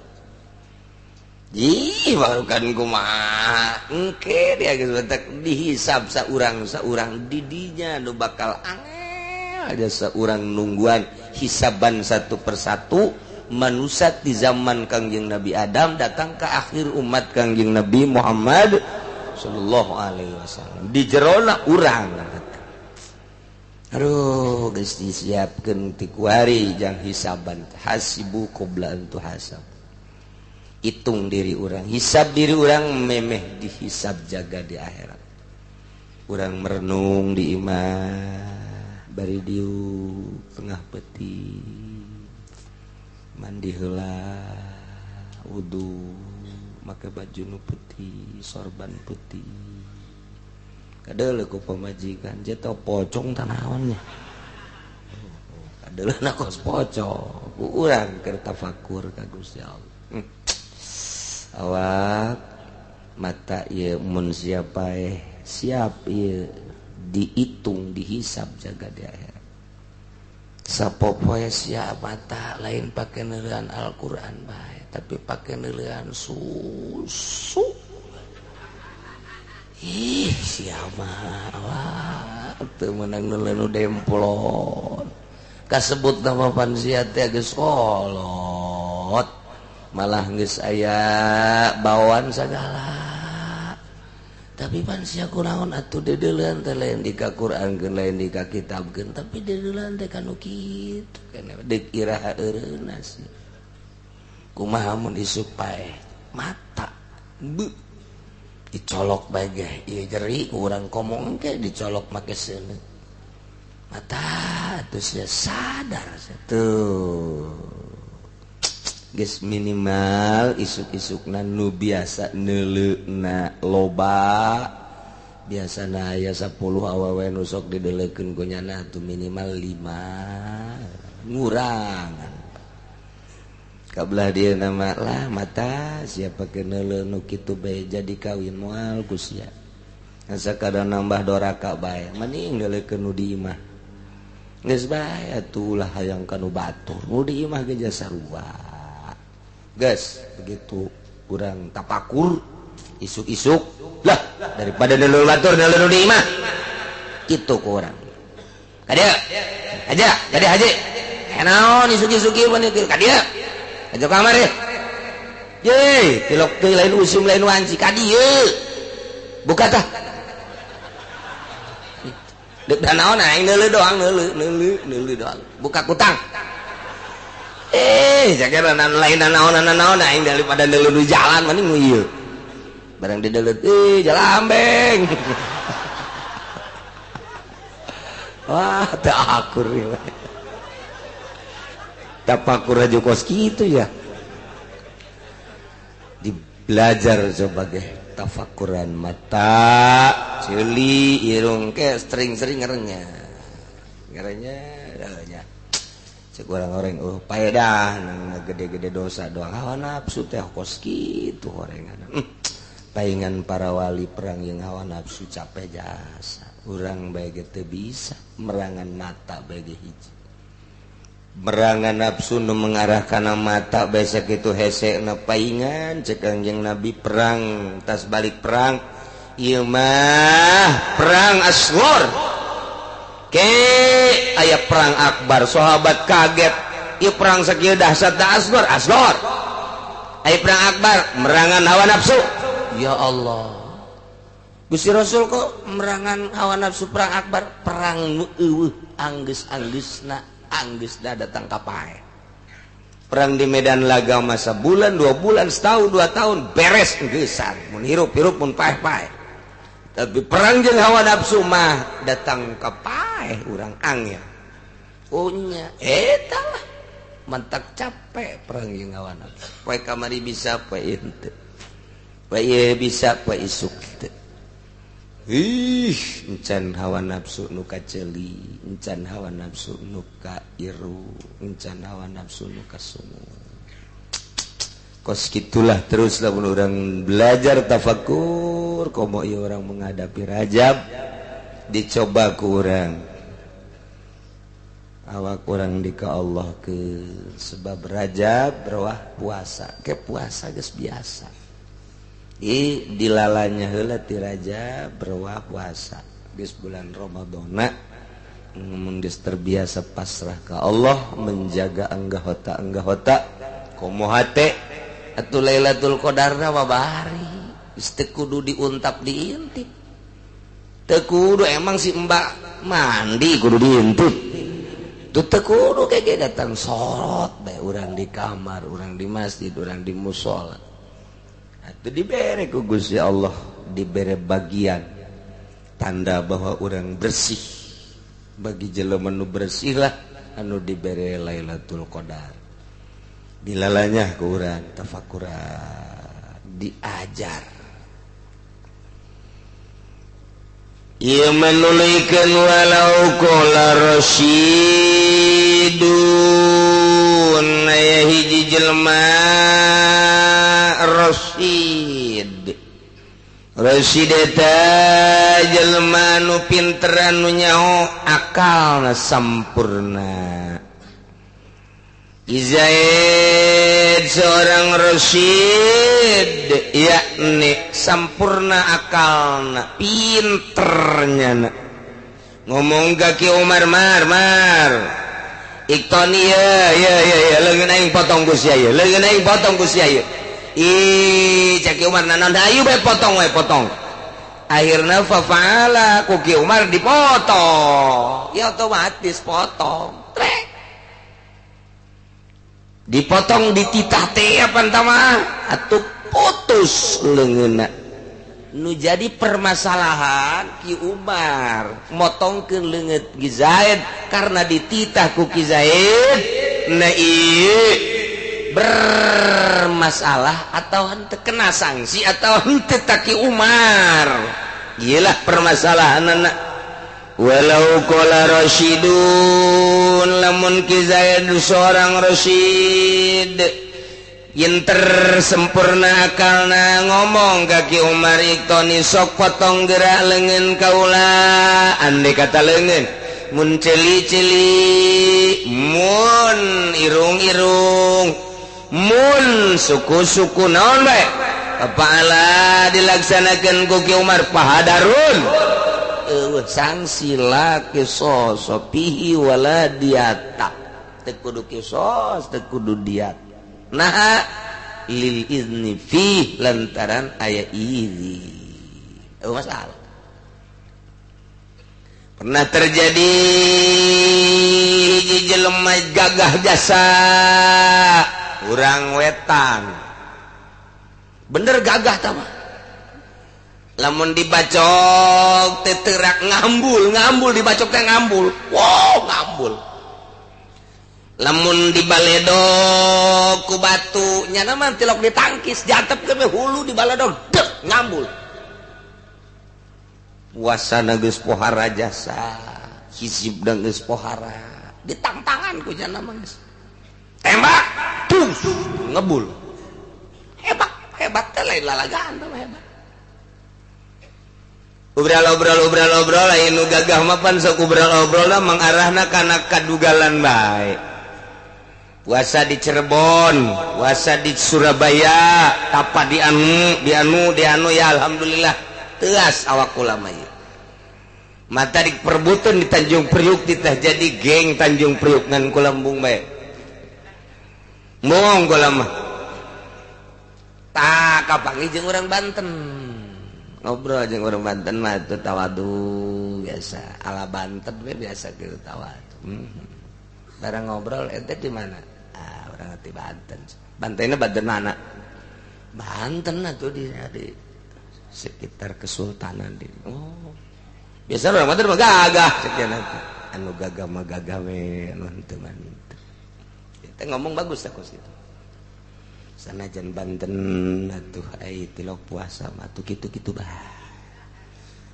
baru kan kumaha engke dianggeus dihisab saurang didinya nu bakal angel aja saurang nungguan hisaban satu persatu manusat di zaman Kangjeng Nabi Adam datang ke akhir umat Kangjeng Nabi Muhammad sallallahu alaihi wasallam di jerona urang aduh geus disiapkeun ti kuari jang hisaban hasibu qabla an tuhasab hitung diri urang hisab diri urang memeh dihisab jaga di akhirat urang merenung di imah bari diu tengah peti mandi heula wudu make baju nu putih sorban putih kadeuleuh ku pamajikan jeta pocong tanaon nya kadeuleuh na kos pocong ku urang keur tafakur ka Gusti Allah awak mata ieu mun siapa siap ieu dihitung dihisab jaga di akhirat sapopoe siap mata lain pake neuleuan Al-Qur'an bae tapi pake neuleuan susu siapa teu meunang neuleuan nu demplon kasebut nama pansia teh geus kolot malah geus aya bawaan sagala tapi pan sia kunaon atuh dedelan teh lain di ka Quran geun lain di ka kitabkeun tapi dedelan teh kanu kitu keneh deuk iraha eureuna sih kumaha mun isuk pae mata beuh dicolok bae ge ieu jeri urang komong ke dicolok make seuneu mata atuh sia sadar tuh geus minimal isuk-isukna nu biasa neuleuna loba biasana aya 10 awewe nu sok didelekeun ku nyana atuh minimal 5 ngurangan kabelah dia nama lah mata siapa keneuleun nu kitu bae jadi kawin moal ku sia asa kada nambah doraka bae mending delekeun nu di imah geus bae atuh ulah hayang kanu batur nu di imah ge jasa sarua guys begitu kurang tapakur isuk-isuk lah daripada neuleuh batur neuleuh di imah kitu ku urang kadia aja jadi haji naon isuk-isuk ieu mah kadia aja kamar ya ye tilok teh lain usum lain wanci kadia buka tah deuk da naon aing neuleuh doang neuleuh doang buka kutang jaga lain naon aing daripada neuleuh di jalan mending nu ieu barang dideuleut jalambeng wah teu akur ieu tapakur aja kos kitu ya dibelajar sebagai tafakuran mata ceuli irung ke sering-sering ngarenya cek orang-orang paedah nang gede-gede dosa doang hawa nafsu teh kos kitu horengan paingan para wali perang yang hawa nafsu capek jasa urang bae teu bisa merangan mata bae hiji merangan nafsu nu mengarah kana mata bae sakitu hesekna paingan cek Kangjeng Nabi perang tas balik perang ieu mah perang asghar ke aya perang akbar sahabat kaget ieu perang sakieu dahsyat da asghar aya perang akbar merangan hawa nafsu ya Allah Gusti Rasul kok merangan hawa nafsu perang akbar perang nu eueuh anggeus-anggeusna anggeusna datang ka pae perang di medan laga masa bulan 2 bulan setahun 2 tahun beres geussan mun hirup-hirup mun paeh-paeh tapi perang jeung hawa nafsu mah datang ka paeh urang angel punya eta lah mantak capek perang jeung hawa nafsu poe kamari bisa poe henteu poe ieu bisa poe isuk teu encan hawa nafsu nu kaceuli encan hawa nafsu nu ka iru encan hawa nafsu nu ka sungu kos gitulah terus lamun urang belajar tafakur komo ieu urang menghadapi Rajab dicoba ku urang awak urang di ka Allah ke sebab Rajab berwah puasa ke puasa geus biasa dilalanya heula ti Rajab berwah puasa geus bulan Ramadana mun geus terbiasa pasrah ka Allah menjaga anggahota komo hate atuh Lailatul Qadarna babari geus teu kudu diuntap diintip teu kudu emang si mbak mandi kudu diintip teu kudu kege datang sorot bae urang di kamar urang di masjid urang di mushola atuh dibere ku Gusti Allah dibere bagian tanda bahwa urang bersih bagi jelema nu bersih lah anu dibere Lailatul Qadar dilalanya ku urang tafakuran diajar ieu manulikeun walau qala rasyidun aya hiji jelema Rasyid eta jelema nu pinter anu nyaho akalna sampurna Izaid seorang Rasyid yakni sampurna akalna pinternya ngomong kaki Umar mar iktoni ya leungeun aing potong ku sia ye leungeun aing potong ku sia ye caki Umar nanon hayu bae potong akhirnya fafala ku Ki Umar dipotong ya otomatis potong trek dipotong dititah teh apa mah atuh putus leungeunna nu jadi permasalahan Ki Umar motongkeun leungeut Ki Zaid karena dititah ku Ki Zaid nah ieu bermasalah atau henteu kena sanksi atau henteu Ki Umar gila permasalahan anak walau qala rasyidun lamun Ki Zaid seorang rasyid yen tersempurna akalna ngomong ka Ki Umar iktoni sok potong gerak leungeun kaula andai kata leungeun mun celi-celi mun irung-irung mun suku-suku naon bae paala dilaksanakeun ku Ki Umar pahadarun sanksi la qisas fihi wala diata teu kudu qisas teu kudu diat nah lil izni fi lantaran aya izi masalah pernah terjadi hiji jelema gagah jasa urang wetan bener gagah tama lamun dibacok teterak ngambul dibacok teh ngambul wow ngambul lamun dibaledog ku batu nya mah tilok ditangkis jantep ke hulu dibaledog dek ngambul puasana geus pohara jasa hizib dan geus pohara ditangtangan ku nya mah geus tembak tuh ngebul hebat teh lain lalagaan teh hebat obrol lain nu gagah mah pan sok obrol mengarahna kana kadugalan bae puasa di Cirebon puasa di Surabaya tapa di anu ya alhamdulillah teuas awak ulama ieu mata di perbutan di Tanjung Priuk ditah jadi geng Tanjung Priuk ngan ku lambung bae monggo lama tak kapangi jeung urang Banten ngobrol jeung urang Banten mah teu tawadu biasa ala Banten we biasa kieu tawadu barang ngobrol ente di mana urang di Banten Bantenna Banten mana Banten atuh di sekitar Kesultanan di oh biasa urang Banten mah gagah cekeuna anu gagah mah gagah we anu henteu mah teh ngomong bagus aku situ sanajan Banten atuh ai tilok puasa mah atuh kitu-kitu bah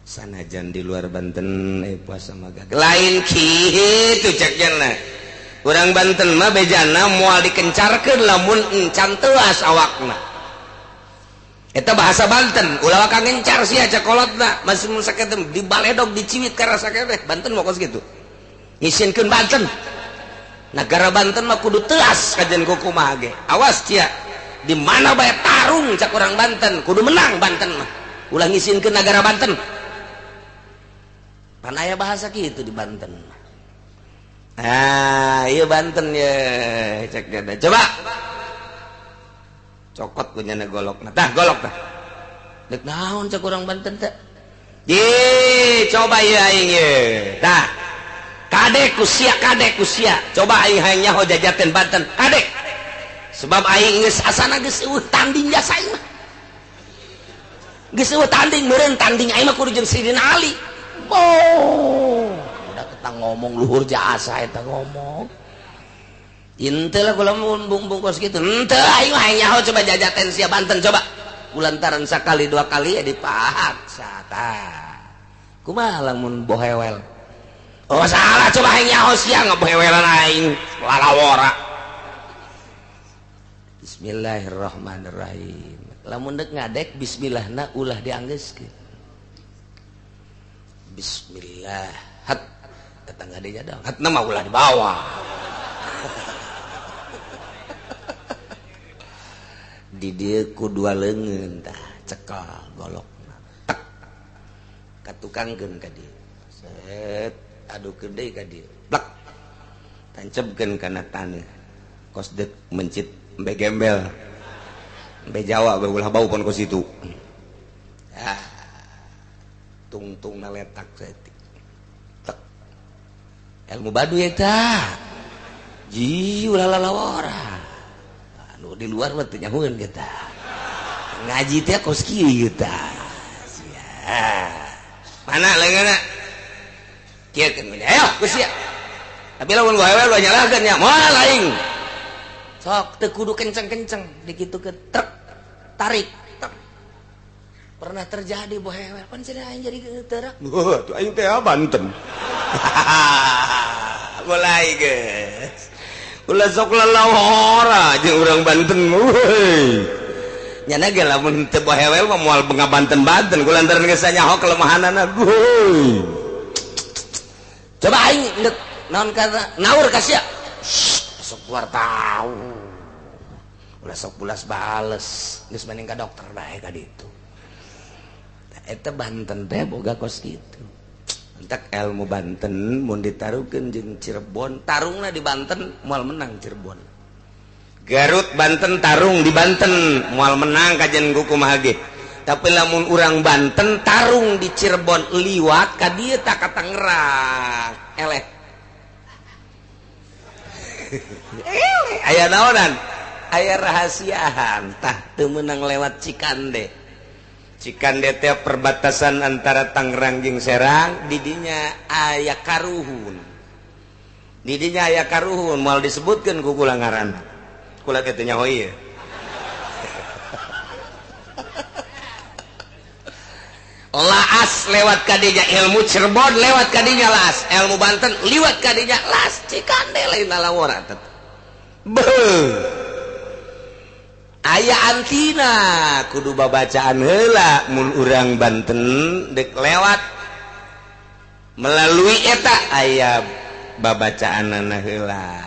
sanajan di luar Banten ai puasa mah gagah lain kitu cekna urang Banten mah bejana moal dikencarkeun lamun encan teuas awakna eta bahasa Banten ulah ka ngencar sia cakolotna masih sakitu dibaledog diciwit karasa kabeh Banten mah kos kitu ngisinkeun Banten negara Banten mah kudu telas kajian kumaha ge awas cia di mana bae tarung cak orang Banten kudu menang Banten mah ulah ngisinkeun negara Banten pan aya bahasa kitu di Banten ieu Banten ye cek gada coba cokot punyana golokna tah golok tah deuk naon cak orang Banten teh coba ieu aing ye tah kadek kusia coba aing hayang nyaho jajaten Banten kadek sebab aing geus asana geus eueuh tanding jasa aing mah geus eueuh tanding meureun tanding aing mah kudu jeung Sidina Ali udah ketang ngomong luhur jasa eta ngomong henteu lah kula bungkus kitu henteu aing hayang nyaho coba jajaten sia Banten coba kulantaran sakali dua kali ya dipaksa tah kumaha lamun bohewel oh salah coba aing nyaho sia ngabohewelan aing lalawora Bismillahirrahmanirrahim lamun deuk ngadek bismillahna ulah dianggeuskeun bismillah hat datang ngadenya dong hatna mah ulah dibawa di dieu ku dua leungeun tah cekel golokna tek katukangkeun ka dieu set adukeun deui ka dieu blak tancepkeun kana taneuh kos deuk mencit embe gembel embe Jawa ulah bau pon kos itu tungtung naletak setik tek ilmu Baduy eta ji ulah lalawara anu di luar mah teu nyahoeun kita ngaji teh kos kieu kita sia mana leungeunna kieu kan ayo geus sia tapi lamun gawe lu nyalahkeun nya moal aing sok teu kudu kenceng-kenceng dikitukeun trek tarik trek. Pernah terjadi bohewel pan cenah aing jadi teurak tuh aing teh Banten mulai geus ulah sok lalawara jeung urang Banten euy nyana ge lamun teu bohewel mah moal benga Banten-Banten kulantaran geus nyaho kelemahanana euy coba aing naon kana naur ka sia sok keluar tahu ulah sok pulas bales geus mending ka dokter bae ka ditu eta Banten teh boga kos kitu entek ilmu Banten mun ditaruhkeun jeung Cirebon tarungna di Banten moal menang Cirebon Garut Banten tarung di Banten moal menang kajen kumaha ge tapi lamun urang Banten tarung di Cirebon liwat ka dieu tak ka Tangerang eleh aya naonan aya rahasiaan tah teu meunang lewat Cikande teh perbatasan antara Tangerang jeung Serang didinya aya karuhun moal disebutkeun ku kula ngaranna kula teh teu nyaho ieu laas lewat kadinya ilmu Cirebon lewat kadinya laas ilmu Banten liwat kadinya laas Cikande lain lalawara aya antina kudu babacaan heula mun urang Banten dek lewat melalui eta aya babacaanana heula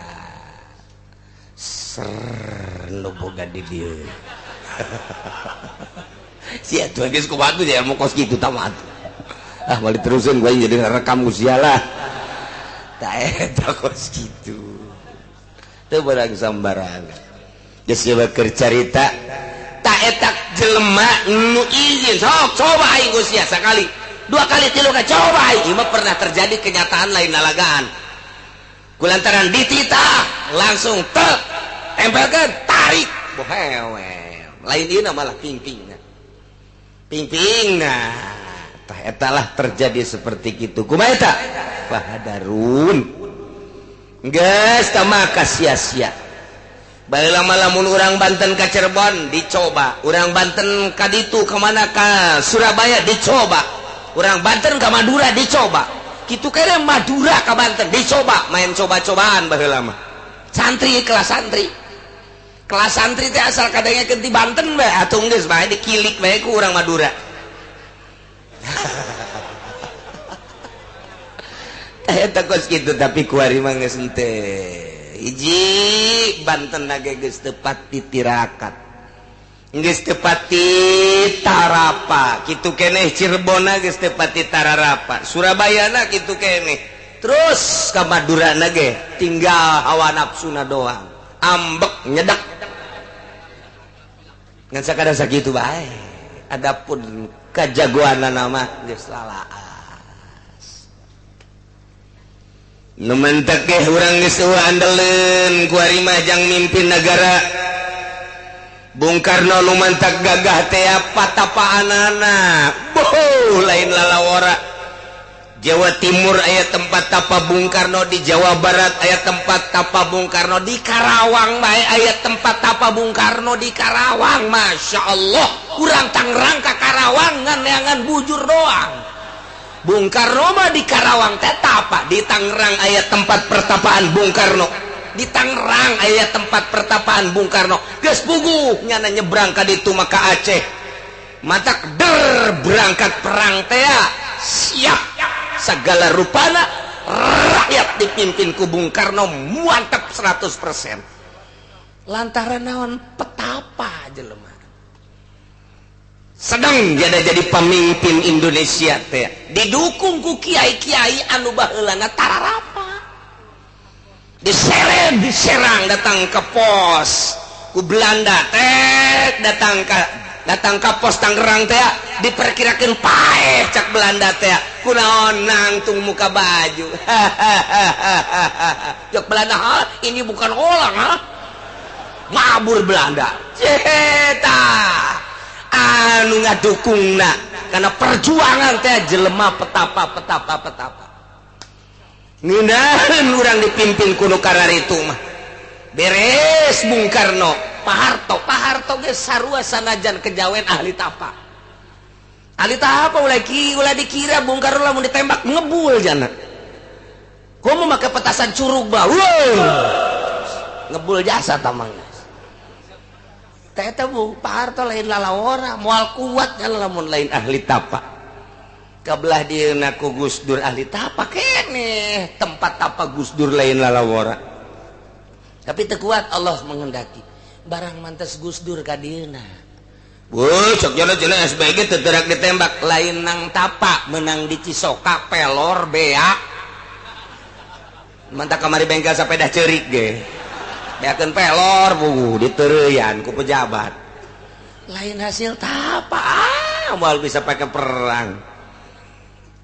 ser nu boga di dieu sia tuh geus kumaha ya mau kos kitu tamat balik terusin gua jadi rekam ku sialah tak eta kos kitu teu barang sambarangan geus keur carita tak eta jelema nu izin sok coba aing geus sia sakali dua kali tilu kali coba aing mah pernah terjadi kenyataan lain nalagaan kulantaran dititah langsung tempelkeun tarik bohewel lain ieu malah pingpingna tah etalah terjadi seperti kitu kumaha eta fahadarun geus tah maka sia-sia baheula lamun urang Banten ka Cirebon dicoba urang Banten ka ditu ka mana ka Surabaya dicoba urang Banten ka Madura dicoba kitu kere Madura ka Banten dicoba main coba-cobaan baheula mah kelas santri teh asal kadengekeun ti Banten bae atuh geus bae dikilik bae ku urang Madura eta kos kitu tapi kuari mah geus henteu hiji Banten ge geus teu pati tirakat geus teu pati tarapa kitu keneh Cirebon geus teu pati tararapa Surabayana kitu keneh terus ka Madurana ge tinggal hawa nafsuna doang ambek nyedak ngan sakada sakitu bae adapun kajagoanana mah geus lalaas nu mentek ge urang geus andeleun ku ari mah jang mimpin negara Bung Karno nu mentek gagah teh patapaanana boh lain lalawara Jawa Timur aya tempat tapa Bung Karno di Jawa Barat aya tempat tapa Bung Karno di Karawang bae aya tempat tapa Bung Karno di Karawang Masya Allah urang Tangerang ka Karawang ngan bujur doang Bung Karno mah di Karawang teh tapa di Tangerang aya tempat pertapaan Bung Karno di Tangerang aya tempat pertapaan Bung Karno geus puguh nyana nyebrang ka ditu mah ka Aceh matak der berangkat perang teh siap segala rupana rakyat dipimpin ku Bung Karno mantap 100% lantaran naon petapa jelema sedang jadi pemimpin Indonesia teh didukung ku kiai-kiai anu baheulana tararapa diserang datang ke pos ku Belanda teh datang ke pos Tangerang teh diperkirakan paeh cak Belanda teh kunaon nangtung muka baju cak Belanda ini bukan orang mabur Belanda ceta anu ngadukungna karena perjuangan teh jelema petapa ngindahan orang dipimpin kuno karar itu mah beres Bung Karno Pak Harto ge sarua sanajan kejawen ahli tapa ulah dikira Bung Karno lamun ditembak ngebul jana komo make petasan curug bah ngebul jasa tamangna teh Bu Pak Harto lain lalawora moal kuat kan lamun lain ahli tapa kabelah dieuna ku Gus Dur ahli tapa keneh tempat tapa Gus Dur lain lalawora tapi teu kuat Allah menghendaki barang mantes Gus Dur ka dieuna sok jana SBG teu terak ditembak lain nang tapa menang di Cisoka pelor bea mantap kamari bengkel sepeda ceurik ge beakeun pelor ditereuyan ku pejabat lain hasil tapa moal bisa pakai perang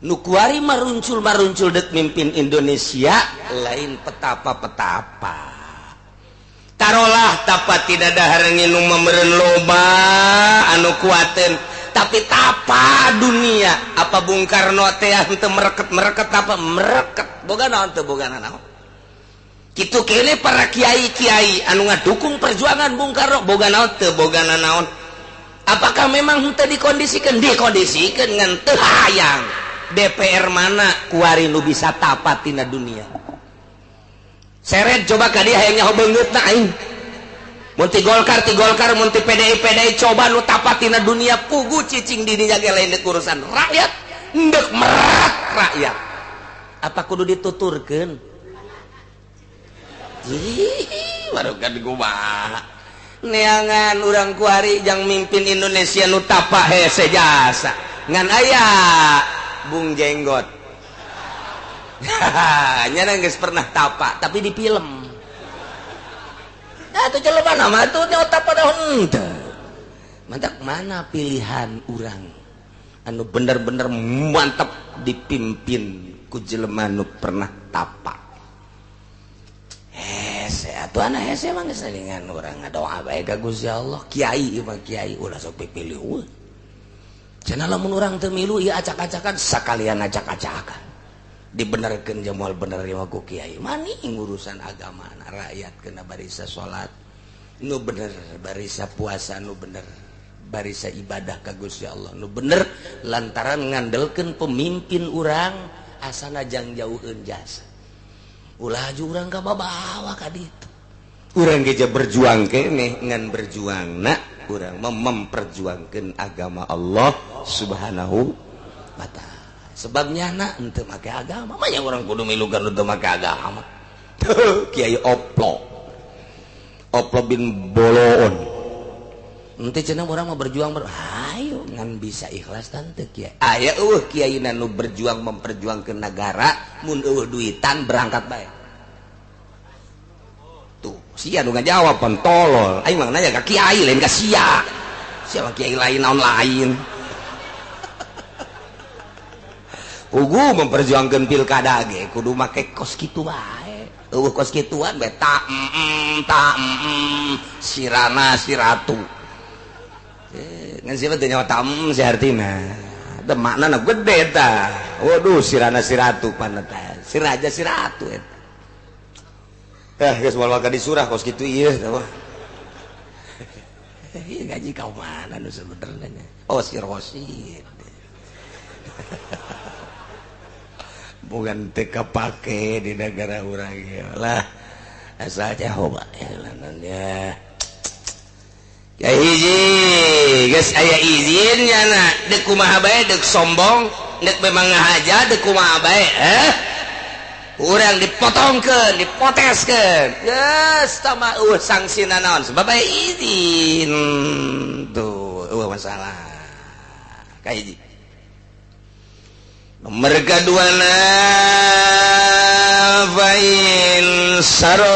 nu kuari maruncul dek mimpin Indonesia lain petapa tarolah tapa tidak dahar nginu memberen loba anu kuaten tapi tapa dunia apa Bung Karno teh henteu mereket apa mereket boga naon teu boga naon kitu kene para kiai anu ngadukung perjuangan Bung Karno boga naon teu boga naon apakah memang henteu dikondisikan ngan teu hayang DPR mana kuari nu bisa tapa tina dunia seret coba ka dia hayang nyaho beungeutna aing mun ti Golkar mun ti PDI coba nu tapa tina dunia pugu cicing di dinya ge lain urusan rakyat endek merat rakyat apa kudu dituturkeun baru kan kumaha neangan urang kuari jang mimpin Indonesia nu tapa hese jasa ngan aya Bung Jenggot nyana geus pernah tapa tapi di film atuh jelema nama atuh nya tapa daun henteu mantap mana pilihan urang anu bener-bener mantap dipimpin ku jelema nu pernah tapa hese atuh ana hese mah geus salingan urang ngadoa bae ka Gusti Allah kiai ulah sok pipilih eueuh cenah lamun urang teu milu ieu acak-acakan sakalian acak-acakan dibenerkeun jeung moal bener ieu ku kiai mani ngurusan agama rakyat kena barisa salat nu bener barisa puasa nu bener barisa ibadah ka Gusti Allah nu bener lantaran ngandelkeun pemimpin urang asana jang jauheun jasa ulah aju urang ka babawa ka ditu urang geja berjuang keneh ngan berjuangna urang memperjuangkeun agama Allah Subhanahu wa taala sebabnya anak ente make agama banyak orang kudu milukan untuk make agama Kiai Oplo bin Boloon nanti cenah orang mau berjuang ayo ngan bisa ikhlas tante Kiai aya Kiai nu berjuang memperjuangkan negara mun duitan berangkat bae tuh sia nu ngajawab pentolol aing mah nanya ka Kiai lain ka sia Kiai lain naon lain pugu memperjuangkan pilkada ge kudu make kos kitu bae kos kituan bae sirana siratu ngan siapa teh nyawa si artina teh maknana gede tah waduh sirana siratu panna teh siraja siratu eta geus moal ka disurah kos kitu ieu tah ieu gaji ka mana nu sebenarnya si Rosid bukan teka pake di negara urang lah asal coba ya ya hiji geus aya izinnya na dek kumaha bae dek sombong dek memang ngahaja dek kumaha bae urang dipotongkeun dipoteskeun geus tama sangsina naon sebab aya izin tuh masalah ka hiji nomor kaduana fa'in saro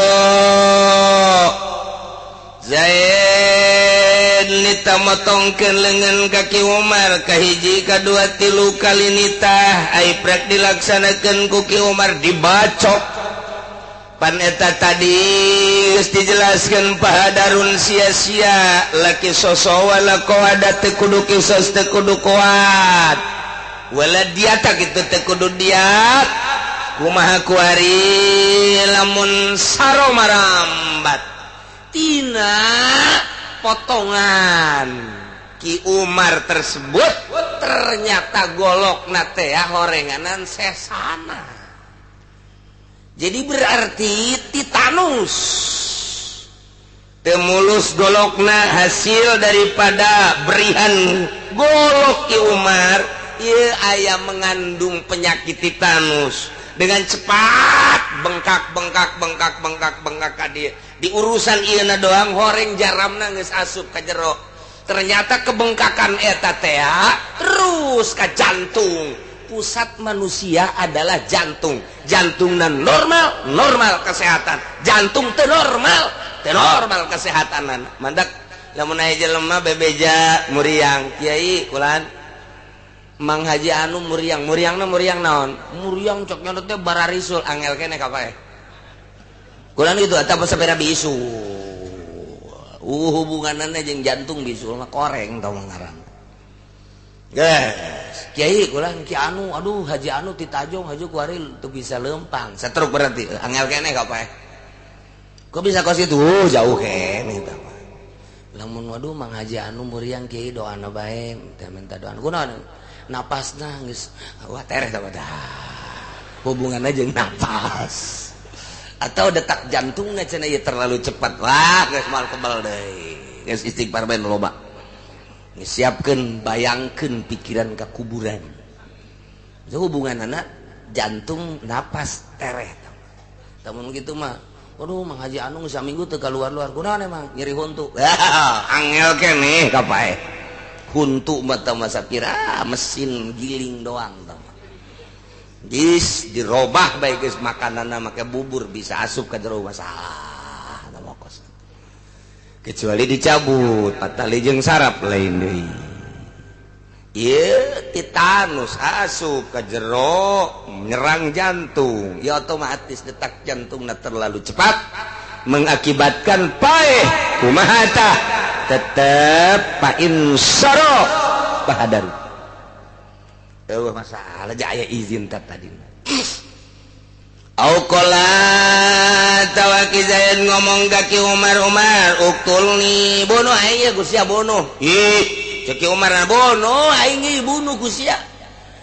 zaid nita motongkeun lengan kaki Umar kahiji kadua tilu kali nita ai prek dilaksanakeun ku Ki Umar dibacok pan eta tadi geus dijelaskeun pahadarun sia-sia laki sosowa laqada teu kudu kisos teu kudu kuat wala diata kitu teu kudu diat kumaha kuari lamun saro marambat tina potongan Ki Umar tersebut ternyata golokna teh horenganan sesana. Jadi berarti titanus temulus golokna hasil daripada berihan golok Ki Umar ieu aya mengandung penyakit titanus dengan cepat bengkak ka dieu di urusan ieuna doang horeng jaramna geus asup ka jero ternyata kebengkakan eta teh terus ka jantung pusat manusia adalah jantung jantungna normal kesehatan jantung teu normal kesehatanan mandak lamun aya jelema bebeja muriang kiai kulan Mang Haji anu muriangna muriang naon muriang cok nyodot teh bararisul angel kene ka pae kulan itu atau sepeda bisu hubungannya jeung jantung bisu mah koreng tau ngaran guys kiai kulan ki anu aduh Haji anu ti Tajong Haji kuari teu bisa lempang satruk berarti angel kene ka pae kok bisa kos itu jauh kene tah lamun waduh Mang Haji anu muriang kiai doana bae teh minta doa kunaon napasna geus wah tereh tah hubunganna jeung napas atau detak jantungnya cenah ieu terlalu cepat wah geus moal kebal deui geus istighfar bae loba geus siapkeun bayangkeun pikiran ka kuburan itu hubunganna jantung napas tereh tamun kitu mah waduh Mang Haji anu geus saminggu teu kaluar-luar kunaon emang nyeri huntu angel keneh ka pae huntu mata masa kira mesin giling doang dis dirobah baik guys makananna make bubur bisa asup ka jero masalah mokos kecuali dicabut patali jeung sarap lain deui ieu titanus asup ka jero nyerang jantung ya otomatis detak jantungna terlalu cepat mengakibatkan paeh kumaha tah tetep pa insaro bahadaru eueuh masalah aya izin tadi au qala tawaki Zaid ngomong ka Ki Umar uktulni bunuh aing Gusti bunuh ih cek Ki Umar bunuh aing bunuh Gusti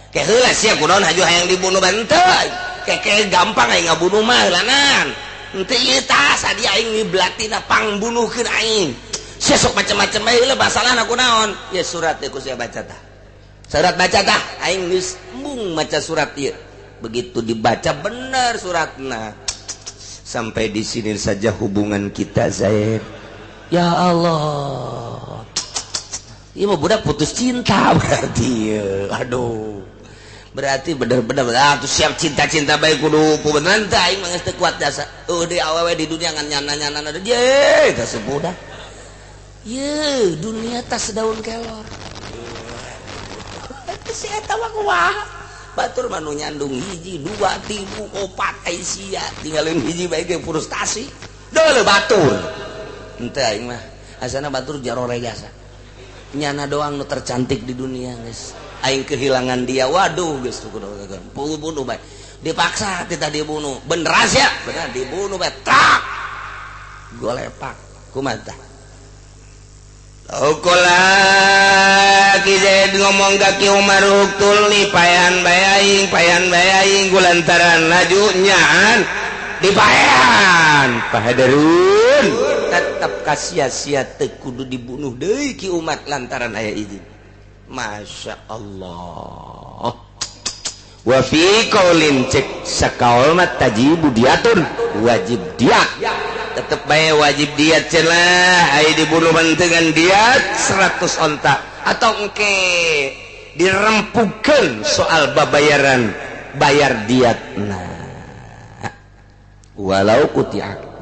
ke heula sia kunaon haju hayang dibunuh banteu ke gampang aing ngabunuh mah heulanan henteu ieu tah sadia aing niblatina pangbunuhkeun aing sesok macam-macam bae heula basalana kunaon ya surat teh ku sia baca tah surat baca tah aing geus embung maca surat ieu begitu dibaca bener suratna sampai di sini saja hubungan kita Zaid ya Allah ieu mah budak putus cinta berarti aduh berarti bener-bener tuh siap cinta-cinta bae kudu beneran teh aing mah geus teu kuat dasa di awewe di dunia ngan nyana-nyana ye teh sebudak ye dunia tas daun kelor si eta mah kumaha batur mah nu nyandung hiji 2 3 4 ai sia tinggalin hiji bae ge frustasi deuleu batur henteu aing mah asana batur jarore jasa nyana doang nu tercantik di dunia geus aing kehilangan dia waduh geus kudu bunuh bae dipaksa tita dibunuh beneran sia bener dibunuh bae tak golepak kumaha Ukola Ki Zaid ngomong ka Ki Umar uktul ni payan bayaing kulantaran laju nyaan dipayan pahadarun tetap kasia-sia teu kudu dibunuh deui Ki Umar lantaran aya izin Masya Allah wa fi qaulin cek sakaul mat tajibu diatun wajib diat tetep bae wajib diat cenah aya dibunuh dengan diat 100 onta atau engke dirempukeun soal babayaran bayar diat nah walau kutiak